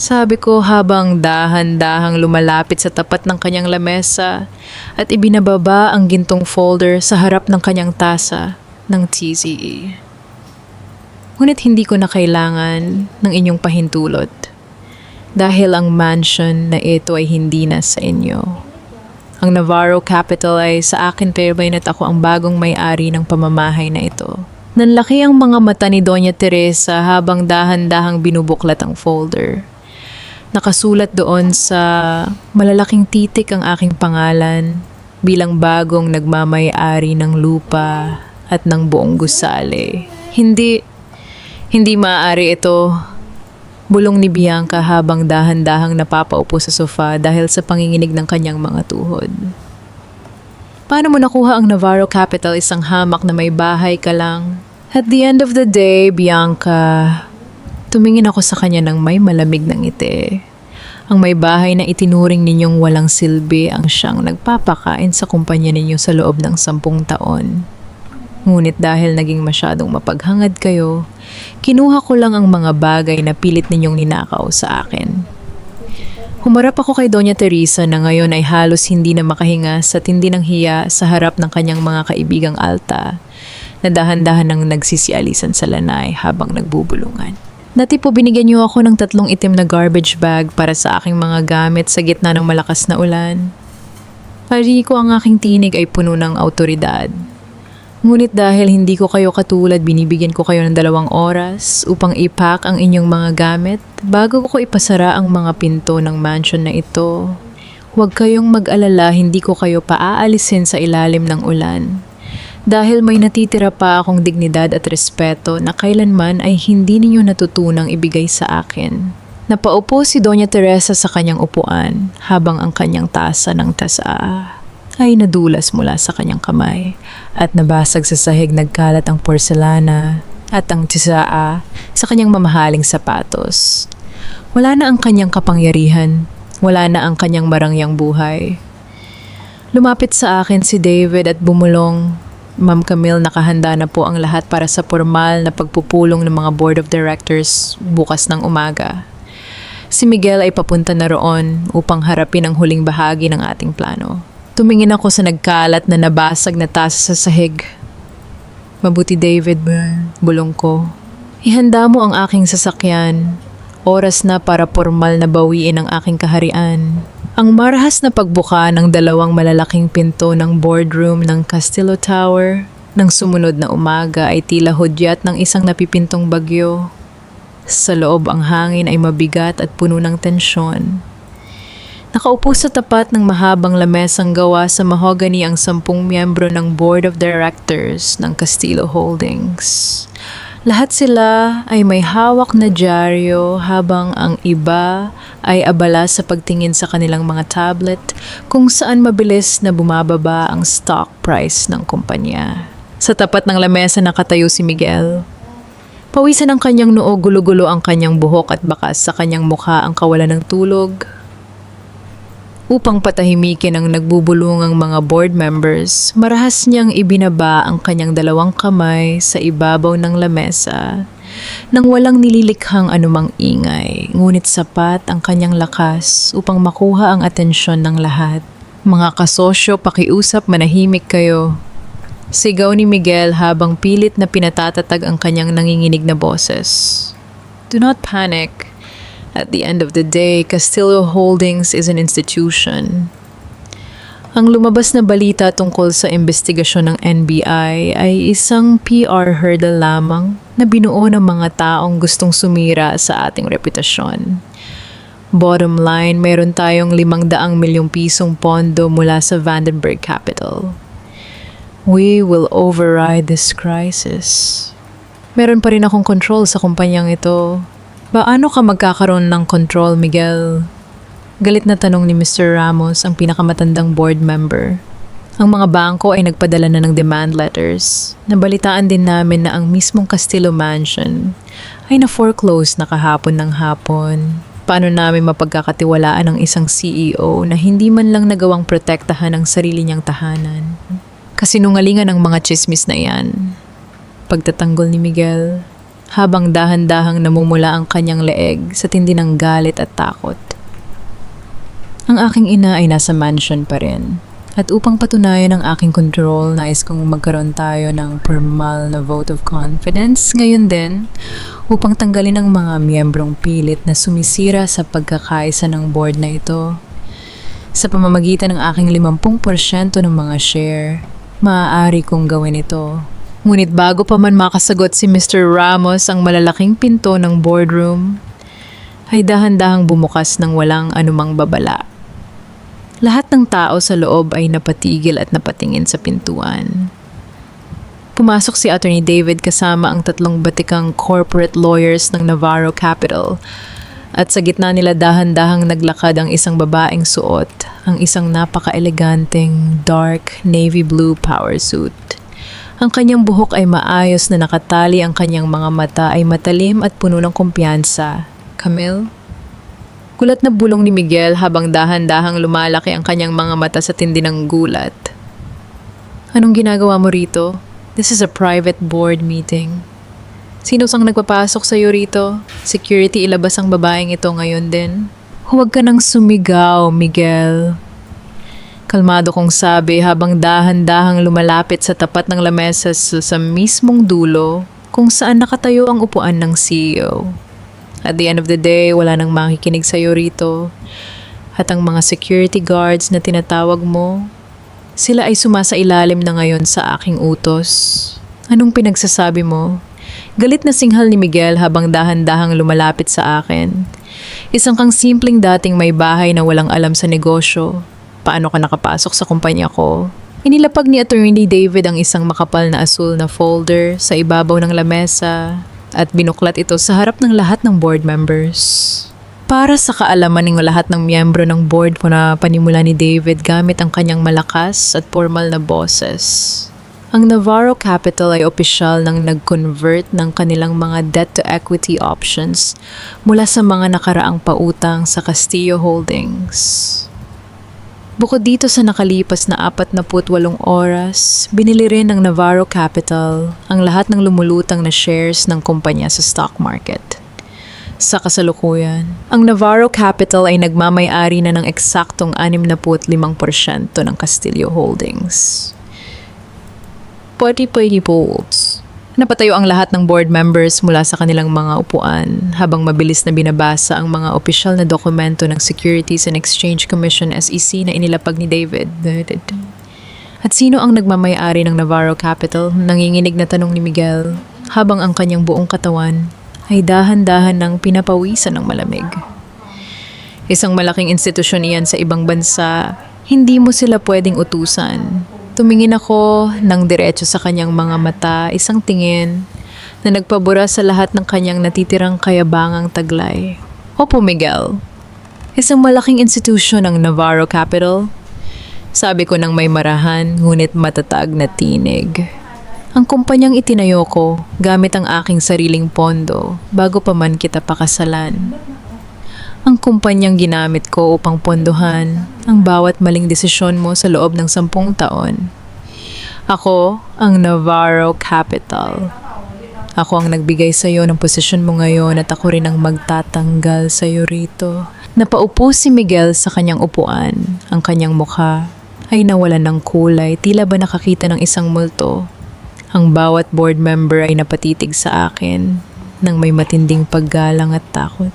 Sabi ko habang dahan-dahang lumalapit sa tapat ng kanyang lamesa at ibinababa ang gintong folder sa harap ng kanyang tasa ng TZE. Ngunit hindi ko na kailangan ng inyong pahintulot dahil ang mansion na ito ay hindi na sa inyo. Ang Navarro Capital ay sa akin pero at ako ang bagong may-ari ng pamamahay na ito. Nanlaki ang mga mata ni Doña Teresa habang dahan-dahang binubuklat ang folder. Nakasulat doon sa malalaking titik ang aking pangalan bilang bagong nagmamay-ari ng lupa at ng buong gusali. Hindi maaari ito, bulong ni Bianca habang dahan-dahang napapaupo sa sofa dahil sa panginginig ng kanyang mga tuhod. Paano mo nakuha ang Navarro Capital, isang hamak na may bahay ka lang? At the end of the day, Bianca, tumingin ako sa kanya ng may malamig na ngiti. Ang may bahay na itinuring ninyong walang silbi ang siyang nagpapakain sa kumpanya ninyo sa loob ng 10 taon. Ngunit dahil naging masyadong mapaghangad kayo, kinuha ko lang ang mga bagay na pilit ninyong ninakaw sa akin. Humarap ako kay Doña Teresa na ngayon ay halos hindi na makahinga sa tindi ng hiya sa harap ng kanyang mga kaibigang alta na dahan-dahan nang nagsisialisan sa lanay habang nagbubulungan. Dati po binigyan niyo ako ng 3 itim na garbage bag para sa aking mga gamit sa gitna ng malakas na ulan. Pari ko ang aking tinig ay puno ng awtoridad. Ngunit dahil hindi ko kayo katulad, binibigyan ko kayo ng 2 oras upang ipack ang inyong mga gamit bago ko ipasara ang mga pinto ng mansion na ito. Huwag kayong mag-alala, hindi ko kayo paaalisin sa ilalim ng ulan. Dahil may natitira pa akong dignidad at respeto na kailanman ay hindi ninyo natutunang ibigay sa akin. Napaupo si Doña Teresa sa kanyang upuan habang ang kanyang tasa ng tasa ay nadulas mula sa kanyang kamay at nabasag sa sahig. Nagkalat ang porselana at ang tisaa sa kanyang mamahaling sapatos. Wala na ang kanyang kapangyarihan, wala na ang kanyang marangyang buhay. Lumapit sa akin si David at bumulong, "Ma'am Camille, nakahanda na po ang lahat para sa formal na pagpupulong ng mga board of directors bukas ng umaga. Si Miguel ay papunta na roon upang harapin ang huling bahagi ng ating plano." Tumingin ako sa nagkalat na nabasag na tasa sa sahig. "Mabuti David," bulong ko. "Ihanda mo ang aking sasakyan. Oras na para formal na bawiin ang aking kaharian." Ang marahas na pagbuka ng 2 malalaking pinto ng boardroom ng Castillo Tower nang sumunod na umaga ay tila hudyat ng isang napipintong bagyo. Sa loob ang hangin ay mabigat at puno ng tensyon. Nakaupo sa tapat ng mahabang lamesang gawa sa mahogany ang 10 miyembro ng Board of Directors ng Castillo Holdings. Lahat sila ay may hawak na dyaryo habang ang iba ay abala sa pagtingin sa kanilang mga tablet kung saan mabilis na bumababa ang stock price ng kumpanya. Sa tapat ng lamesa nakatayo si Miguel. Pawisan ang kanyang noo, gulo-gulo ang kanyang buhok at bakas sa kanyang mukha ang kawalan ng tulog. Upang patahimikin ang nagbubulungang mga board members, marahas niyang ibinaba ang kanyang 2 kamay sa ibabaw ng lamesa nang walang nililikhang anumang ingay, ngunit sapat ang kanyang lakas upang makuha ang atensyon ng lahat. "Mga kasosyo, pakiusap, manahimik kayo," sigaw ni Miguel habang pilit na pinatatatag ang kanyang nanginginig na boses. "Do not panic. At the end of the day, Castillo Holdings is an institution." Ang lumabas na balita tungkol sa investigasyon ng NBI ay isang PR hurdle lamang na binuo ng mga taong gustong sumira sa ating reputasyon. Bottom line, meron tayong 500 milyong pisong pondo mula sa Vandenberg Capital. We will override this crisis. Meron pa rin akong control sa kumpanyang ito. "Paano ka magkakaroon ng control, Miguel?" Galit na tanong ni Mr. Ramos, ang pinakamatandang board member. "Ang mga bangko ay nagpadala na ng demand letters. Nabalitaan din namin na ang mismong Castillo Mansion ay na-foreclose na kahapon ng hapon. Paano namin mapagkakatiwalaan ang isang CEO na hindi man lang nagawang protektahan ang sarili niyang tahanan?" Kasinungalingan ang mga tsismis na iyan. Pagtatanggol ni Miguel, habang dahan-dahang namumula ang kanyang leeg sa tindi ng galit at takot. Ang aking ina ay nasa mansion pa rin. At upang patunayan ang aking control, nais kong magkaroon tayo ng formal na vote of confidence ngayon din upang tanggalin ang mga miyembrong pilit na sumisira sa pagkakaisa ng board na ito. Sa pamamagitan ng aking 50% ng mga share, maaari kong gawin ito. Ngunit bago pa man makasagot si Mr. Ramos, ang malalaking pinto ng boardroom ay dahan-dahang bumukas ng walang anumang babala. Lahat ng tao sa loob ay napatigil at napatingin sa pintuan. Pumasok si Attorney David kasama ang 3 batikang corporate lawyers ng Navarro Capital At sa gitna nila dahan-dahang naglakad ang isang babaeng suot, ang isang napaka-eleganteng dark navy blue power suit. Ang kanyang buhok ay maayos na nakatali, ang kanyang mga mata ay matalim at puno ng kumpiyansa. Camille? Gulat na bulong ni Miguel habang dahan-dahang lumalaki ang kanyang mga mata sa tindi ng gulat. Anong ginagawa mo rito? This is a private board meeting. Sino sang nagpapasok sa'yo rito? Security, ilabas ang babaeng ito ngayon din. Huwag ka nang sumigaw, Miguel. Kalmado kong sabi habang dahan-dahang lumalapit sa tapat ng lamesa sa mismong dulo kung saan nakatayo ang upuan ng CEO. At the end of the day, wala nang makikinig sa'yo rito. At ang mga security guards na tinatawag mo, sila ay sumasailalim na ngayon sa aking utos. Anong pinagsasabi mo? Galit na singhal ni Miguel habang dahan-dahang lumalapit sa akin. Isang kang simpleng dating may bahay na walang alam sa negosyo. Paano ka nakapasok sa kumpanya ko? Inilapag ni Attorney David ang isang makapal na asul na folder sa ibabaw ng lamesa at binuklat ito sa harap ng lahat ng board members. Para sa kaalaman ng lahat ng miyembro ng board na panimula ni David gamit ang kanyang malakas at formal na boses. Ang Navarro Capital ay opisyal nang nag-convert ng kanilang mga debt-to-equity options mula sa mga nakaraang pautang sa Castillo Holdings. Bukod dito sa nakalipas na 48 oras, binili rin ng Navarro Capital ang lahat ng lumulutang na shares ng kumpanya sa stock market. Sa kasalukuyan, ang Navarro Capital ay nagmamay-ari na ng eksaktong 65% ng Castillo Holdings. Pwede polls. Napatayo ang lahat ng board members mula sa kanilang mga upuan habang mabilis na binabasa ang mga opisyal na dokumento ng Securities and Exchange Commission SEC na inilapag ni David. At sino ang nagmamay-ari ng Navarro Capital? Nanginginig na tanong ni Miguel habang ang kanyang buong katawan ay dahan-dahan ng pinapawisan ng malamig. Isang malaking institusyon iyan sa ibang bansa, hindi mo sila pwedeng utusan. Tumingin ako ng diretso sa kanyang mga mata, isang tingin na nagpabura sa lahat ng kanyang natitirang kayabangang taglay. Opo, Miguel. Isang malaking institusyon ang Navarro Capital. Sabi ko ng may marahan, ngunit matatag na tinig. Ang kumpanyang itinayo ko gamit ang aking sariling pondo bago pa man kita pakasalan. Ang kumpanyang ginamit ko upang pondohan ang bawat maling desisyon mo sa loob ng 10 taon. Ako ang Navarro Capital. Ako ang nagbigay sa iyo ng posisyon mo ngayon at ako rin ang magtatanggal sa iyo rito. Napaupo si Miguel sa kanyang upuan. Ang kanyang mukha ay nawalan ng kulay, tila ba nakakita ng isang multo. Ang bawat board member ay napatitig sa akin ng may matinding paggalang at takot.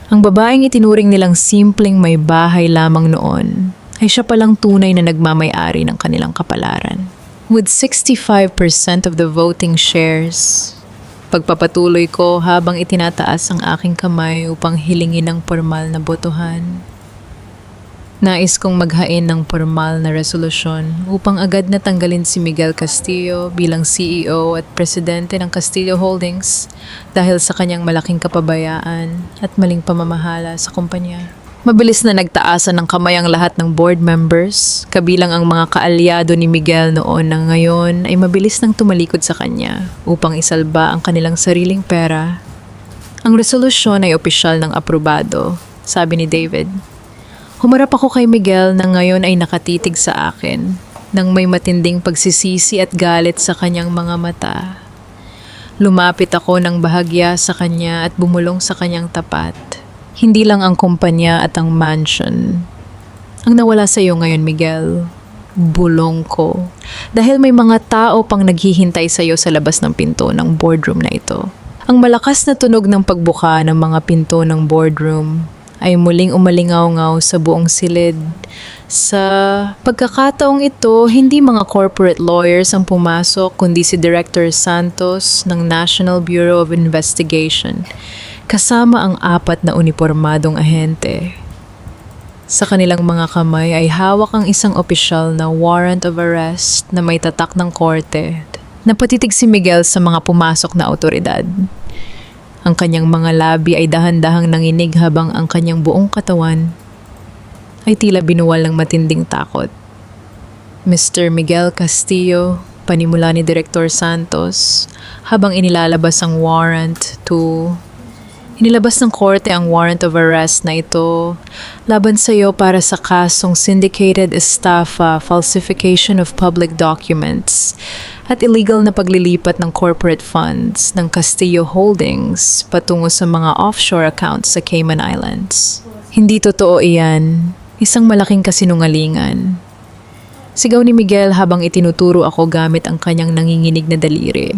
Ang babaeng itinuring nilang simpleng may bahay lamang noon ay siya palang tunay na nagmamay-ari ng kanilang kapalaran. With 65% of the voting shares, pagpapatuloy ko habang itinataas ang aking kamay upang hilingin ng formal na botohan. Nais kong maghain ng formal na resolusyon upang agad na tanggalin si Miguel Castillo bilang CEO at presidente ng Castillo Holdings dahil sa kanyang malaking kapabayaan at maling pamamahala sa kumpanya. Mabilis na nagtaasan ng kamay ang lahat ng board members, kabilang ang mga kaalyado ni Miguel noon na ngayon ay mabilis nang tumalikod sa kanya upang isalba ang kanilang sariling pera. Ang resolusyon ay opisyal ng aprobado, sabi ni David. Humarap ako kay Miguel na ngayon ay nakatitig sa akin nang may matinding pagsisisi at galit sa kanyang mga mata. Lumapit ako ng bahagya sa kanya at bumulong sa kanyang tapat. Hindi lang ang kumpanya at ang mansion ang nawala sa iyo ngayon, Miguel. Bulong ko. Dahil may mga tao pang naghihintay sa iyo sa labas ng pinto ng boardroom na ito. Ang malakas na tunog ng pagbuka ng mga pinto ng boardroom ay muling umalingaw-ngaw sa buong silid. Sa pagkakataong ito, hindi mga corporate lawyers ang pumasok kundi si Director Santos ng National Bureau of Investigation kasama ang 4 na unipormadong ahente. Sa kanilang mga kamay ay hawak ang isang opisyal na warrant of arrest na may tatak ng korte. Napatitig si Miguel sa mga pumasok na awtoridad. Ang kanyang mga labi ay dahan-dahang nanginig habang ang kanyang buong katawan ay tila binuwal ng matinding takot. Mr. Miguel Castillo, panimula ni Director Santos, habang inilalabas ang Inilabas ng korte ang warrant of arrest na ito laban sa iyo para sa kasong syndicated estafa, falsification of public documents, at illegal na paglilipat ng corporate funds ng Castillo Holdings patungo sa mga offshore accounts sa Cayman Islands. Hindi totoo iyan. Isang malaking kasinungalingan. Sigaw ni Miguel habang itinuturo ako gamit ang kanyang nanginginig na daliri.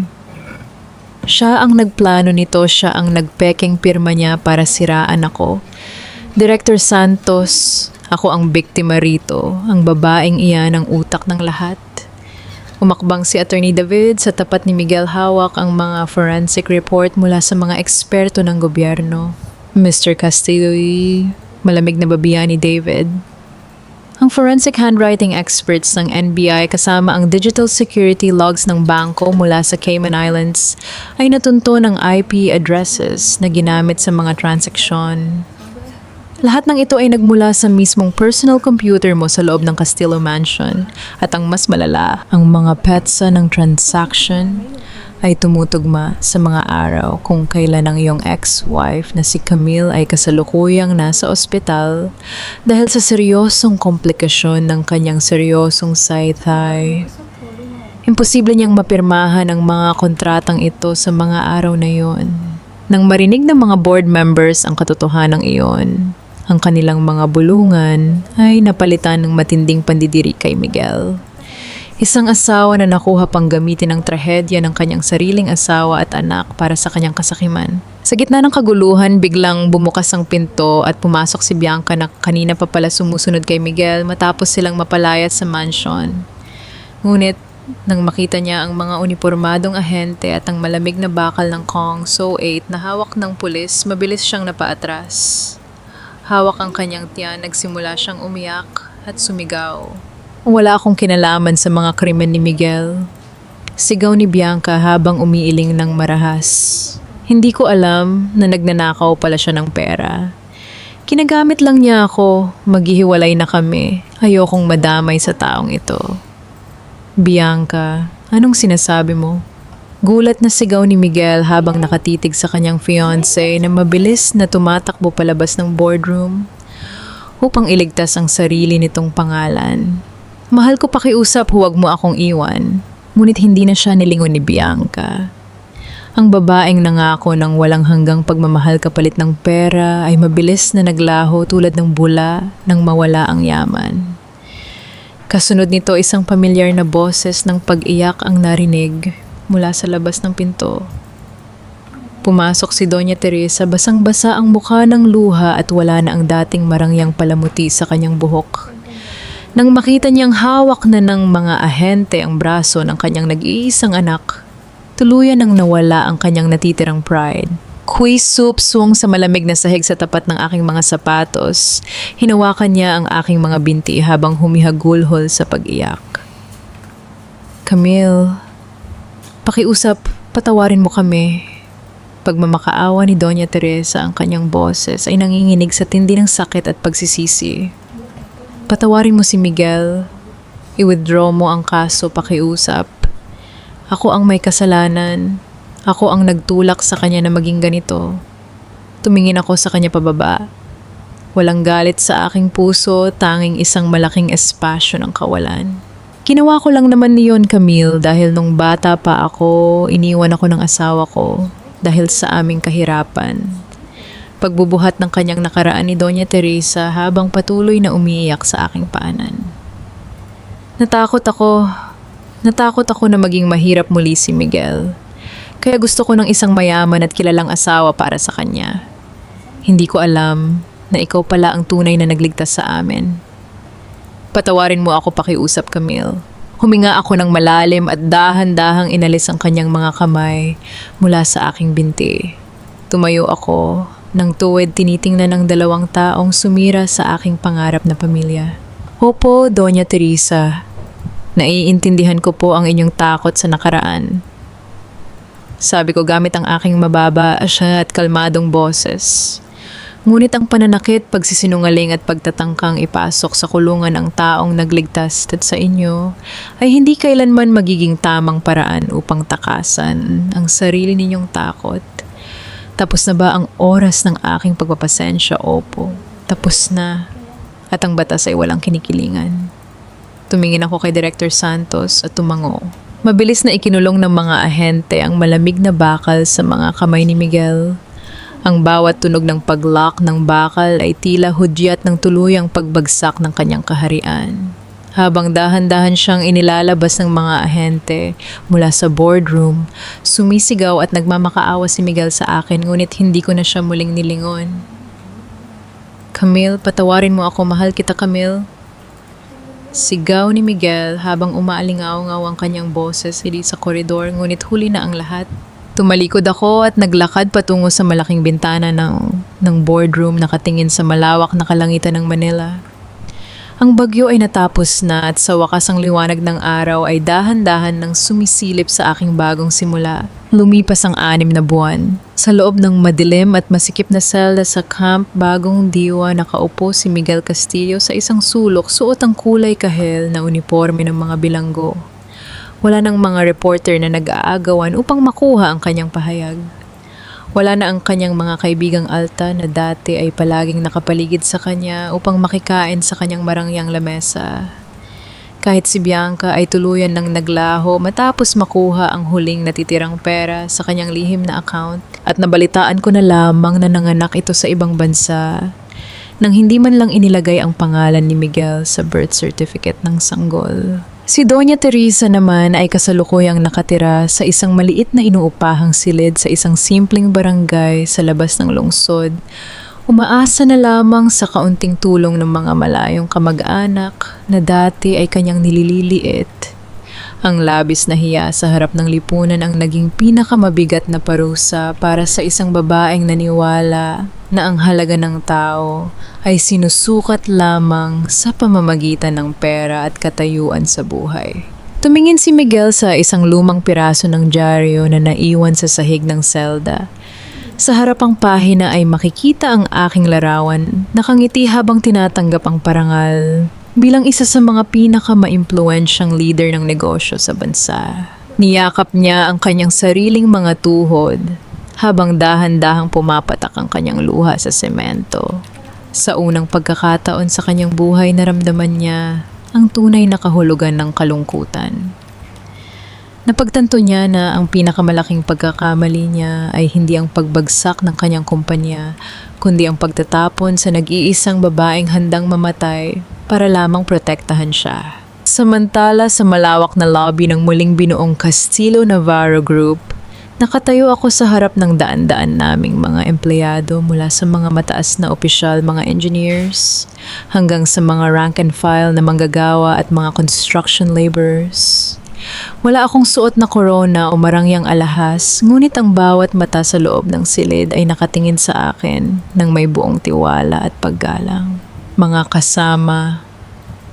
Siya ang nagplano nito, siya ang nagpekeng pirma niya para siraan ako. Director Santos, ako ang biktima rito, ang babaeng iyan ang utak ng lahat. Umakbang si Attorney David sa tapat ni Miguel, hawak ang mga forensic report mula sa mga eksperto ng gobyerno. Mr. Castillo, malamig na babiya ni David. Ang forensic handwriting experts ng NBI kasama ang digital security logs ng bangko mula sa Cayman Islands ay natunto ng IP addresses na ginamit sa mga transaksyon. Lahat ng ito ay nagmula sa mismong personal computer mo sa loob ng Castillo Mansion, at ang mas malala, ang mga petsa ng transaction ay tumutugma sa mga araw kung kailan ang iyong ex-wife na si Camille ay kasalukuyang nasa ospital dahil sa seryosong komplikasyon ng kanyang seryosong saytay. Imposible niyang mapirmahan ang mga kontratang ito sa mga araw na iyon. Nang marinig ng mga board members ang katotohanang iyon, ang kanilang mga bulungan ay napalitan ng matinding pandidiri kay Miguel. Isang asawa na nakuha pang gamitin ang trahedya ng kanyang sariling asawa at anak para sa kanyang kasakiman. Sa gitna ng kaguluhan, biglang bumukas ang pinto at pumasok si Bianca na kanina pa pala sumusunod kay Miguel matapos silang mapalayas sa mansion. Ngunit, nang makita niya ang mga unipormadong ahente at ang malamig na bakal ng Kong So-8 na hawak ng pulis, mabilis siyang napaatras. Hawak ang kanyang tiyan, nagsimula siyang umiyak at sumigaw. Wala akong kinalaman sa mga krimen ni Miguel. Sigaw ni Bianca habang umiiling ng marahas. Hindi ko alam na nagnanakaw pala siya ng pera. Kinagamit lang niya ako, maghihiwalay na kami. Ayokong madamay sa taong ito. Bianca, anong sinasabi mo? Gulat na sigaw ni Miguel habang nakatitig sa kanyang fiancé na mabilis na tumatakbo palabas ng boardroom upang iligtas ang sarili nitong pangalan. Mahal ko pakiusap, huwag mo akong iwan. Ngunit hindi na siya nilingon ni Bianca. Ang babaeng nangako ng walang hanggang pagmamahal kapalit ng pera ay mabilis na naglaho tulad ng bula nang mawala ang yaman. Kasunod nito, isang pamilyar na boses ng pag-iyak ang narinig mula sa labas ng pinto. Pumasok si Doña Teresa, basang-basa ang mukha ng luha at wala na ang dating marangyang palamuti sa kanyang buhok. Nang makita niyang hawak na ng mga ahente ang braso ng kanyang nag-iisang anak, tuluyan nang nawala ang kanyang natitirang pride. Kuisup swung sa malamig na sahig sa tapat ng aking mga sapatos. Hinawakan niya ang aking mga binti habang humihagulhol sa pag-iyak. Camille, pakiusap, patawarin mo kami. Pagmamakaawa ni Doña Teresa, ang kanyang boses ay nanginginig sa tindi ng sakit at pagsisisi. Patawarin mo si Miguel. I-withdraw mo ang kaso, pakiusap. Ako ang may kasalanan. Ako ang nagtulak sa kanya na maging ganito. Tumingin ako sa kanya pababa. Walang galit sa aking puso, tanging isang malaking espasyo ng kawalan. Ginawa ko lang naman niyon, Camille, dahil nung bata pa ako, iniwan ako ng asawa ko dahil sa aming kahirapan. Pagbubuhat ng kanyang nakaraan ni Doña Teresa habang patuloy na umiiyak sa aking paanan. Natakot ako na maging mahirap muli si Miguel. Kaya gusto ko ng isang mayaman at kilalang asawa para sa kanya. Hindi ko alam na ikaw pala ang tunay na nagligtas sa amin. Patawarin mo ako, pakiusap, Camille. Huminga ako ng malalim at dahan-dahang inalis ang kanyang mga kamay mula sa aking binti. Tumayo ako. Nang tuwid, tinitingnan ng dalawang taong sumira sa aking pangarap na pamilya. Opo, Doña Teresa. Naiintindihan ko po ang inyong takot sa nakaraan. Sabi ko gamit ang aking mababa siya at kalmadong boses. Ngunit ang pananakit, pagsisinungaling at pagtatangkang ipasok sa kulungan ang taong nagligtas sa inyo ay hindi kailanman magiging tamang paraan upang takasan ang sarili ninyong takot. Tapos na ba ang oras ng aking pagpapasensya? Opo. Tapos na. At ang batas ay walang kinikilingan. Tumingin ako kay Director Santos at tumango. Mabilis na ikinulong ng mga ahente ang malamig na bakal sa mga kamay ni Miguel. Ang bawat tunog ng pag-lock ng bakal ay tila hudyat ng tuluyang pagbagsak ng kanyang kaharian. Habang dahan-dahan siyang inilalabas ng mga ahente mula sa boardroom, sumisigaw at nagmamakaawa si Miguel sa akin ngunit hindi ko na siya muling nilingon. Camille, patawarin mo ako, mahal kita Camille. Sigaw ni Miguel habang umaalingaw-ngaw ang kanyang boses sa koridor ngunit huli na ang lahat. Tumalikod ako at naglakad patungo sa malaking bintana ng boardroom nakatingin sa malawak na kalangitan ng Manila. Ang bagyo ay natapos na at sa wakas ang liwanag ng araw ay dahan-dahan nang sumisilip sa aking bagong simula. Lumipas ang 6 na buwan. Sa loob ng madilim at masikip na selda sa Camp Bagong Diwa nakaupo si Miguel Castillo sa isang sulok suot ang kulay kahel na uniforme ng mga bilanggo. Wala nang mga reporter na nag-aagawan upang makuha ang kanyang pahayag. Wala na ang kanyang mga kaibigang alta na dati ay palaging nakapaligid sa kanya upang makikain sa kanyang marangyang lamesa. Kahit si Bianca ay tuluyan ng naglaho matapos makuha ang huling natitirang pera sa kanyang lihim na account at nabalitaan ko na lamang na nanganak ito sa ibang bansa nang hindi man lang inilagay ang pangalan ni Miguel sa birth certificate ng sanggol. Si Doña Teresa naman ay kasalukuyang nakatira sa isang maliit na inuupahang silid sa isang simpleng barangay sa labas ng lungsod. Umaasa na lamang sa kaunting tulong ng mga malayong kamag-anak na dati ay kanyang nilililiit. Ang labis na hiya sa harap ng lipunan ang naging pinakamabigat na parusa para sa isang babaeng naniwala na ang halaga ng tao ay sinusukat lamang sa pamamagitan ng pera at katayuan sa buhay. Tumingin si Miguel sa isang lumang piraso ng dyaryo na naiwan sa sahig ng selda. Sa harapang pahina ay makikita ang aking larawan, nakangiti habang tinatanggap ang parangal bilang isa sa mga pinakamaimpluwensyang leader ng negosyo sa bansa. Niyakap niya ang kanyang sariling mga tuhod habang dahan-dahang pumapatak ang kanyang luha sa semento. Sa unang pagkakataon sa kanyang buhay, naramdaman niya ang tunay na kahulugan ng kalungkutan. Napagtanto niya na ang pinakamalaking pagkakamali niya ay hindi ang pagbagsak ng kanyang kumpanya, kundi ang pagtatapon sa nag-iisang babaeng handang mamatay para lamang protektahan siya. Samantala sa malawak na lobby ng muling binuong Castillo Navarro Group, nakatayo ako sa harap ng daan-daan naming mga empleyado mula sa mga mataas na opisyal, mga engineers, hanggang sa mga rank and file na manggagawa at mga construction laborers. Wala akong suot na korona o marangyang alahas, ngunit ang bawat mata sa loob ng silid ay nakatingin sa akin ng may buong tiwala at paggalang. Mga kasama,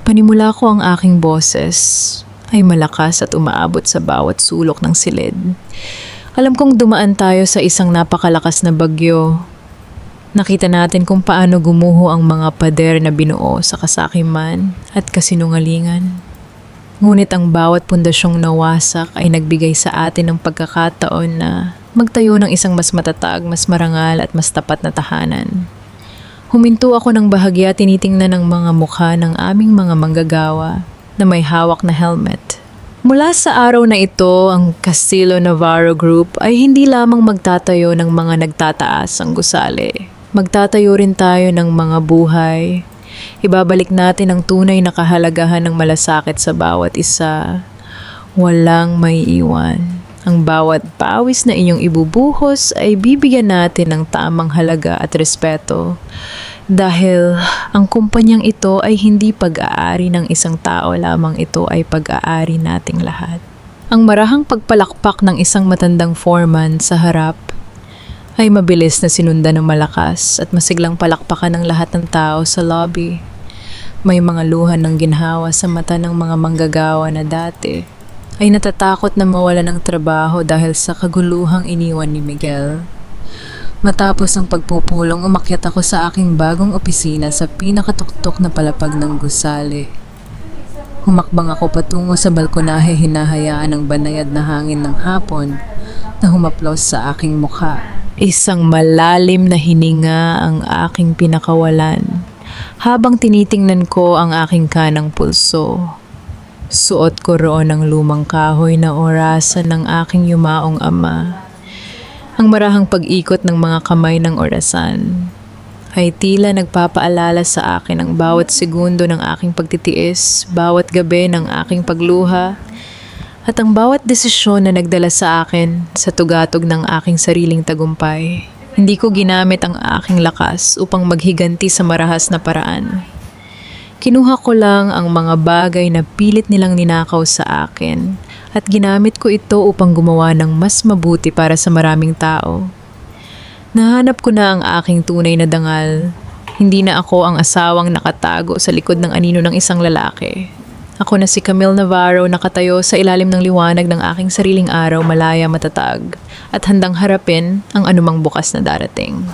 panimula ko ang aking boses ay malakas at umaabot sa bawat sulok ng silid. Alam kong dumaan tayo sa isang napakalakas na bagyo. Nakita natin kung paano gumuho ang mga pader na binuo sa kasakiman at kasinungalingan. Ngunit ang bawat pundasyong nawasak ay nagbigay sa atin ng pagkakataon na magtayo ng isang mas matatag, mas marangal at mas tapat na tahanan. Huminto ako ng bahagya, tinitingnan ng mga mukha ng aming mga manggagawa na may hawak na helmet. Mula sa araw na ito, ang Castillo Navarro Group ay hindi lamang magtatayo ng mga nagtataas ang gusali. Magtatayo rin tayo ng mga buhay. Ibabalik natin ang tunay na kahalagahan ng malasakit sa bawat isa. Walang may iwan. Ang bawat pawis na inyong ibubuhos ay bibigyan natin ng tamang halaga at respeto. Dahil ang kumpanyang ito ay hindi pag-aari ng isang tao lamang, ito ay pag-aari nating lahat. Ang marahang pagpalakpak ng isang matandang foreman sa harap ay mabilis na sinundan ng malakas at masiglang palakpakan ng lahat ng tao sa lobby. May mga luha ng ginhawa sa mata ng mga manggagawa na dati ay natatakot na mawala ng trabaho dahil sa kaguluhang iniwan ni Miguel. Matapos ang pagpupulong, umakyat ako sa aking bagong opisina sa pinakatuktok na palapag ng gusali. Humakbang ako patungo sa balkonahe, hinahayaan ng banayad na hangin ng hapon na humaplos sa aking mukha. Isang malalim na hininga ang aking pinakawalan habang tinitingnan ko ang aking kanang pulso. Suot ko roon ang lumang kahoy na orasan ng aking yumaong ama. Ang marahang pag-ikot ng mga kamay ng orasan ay tila nagpapaalala sa akin ang bawat segundo ng aking pagtitiis, bawat gabi ng aking pagluha, at ang bawat desisyon na nagdala sa akin sa tugatog ng aking sariling tagumpay. Hindi ko ginamit ang aking lakas upang maghiganti sa marahas na paraan. Kinuha ko lang ang mga bagay na pilit nilang ninakaw sa akin at ginamit ko ito upang gumawa ng mas mabuti para sa maraming tao. Nahanap ko na ang aking tunay na dangal. Hindi na ako ang asawang nakatago sa likod ng anino ng isang lalaki. Ako na si Camille Navarro, nakatayo sa ilalim ng liwanag ng aking sariling araw, malaya, matatag, at handang harapin ang anumang bukas na darating.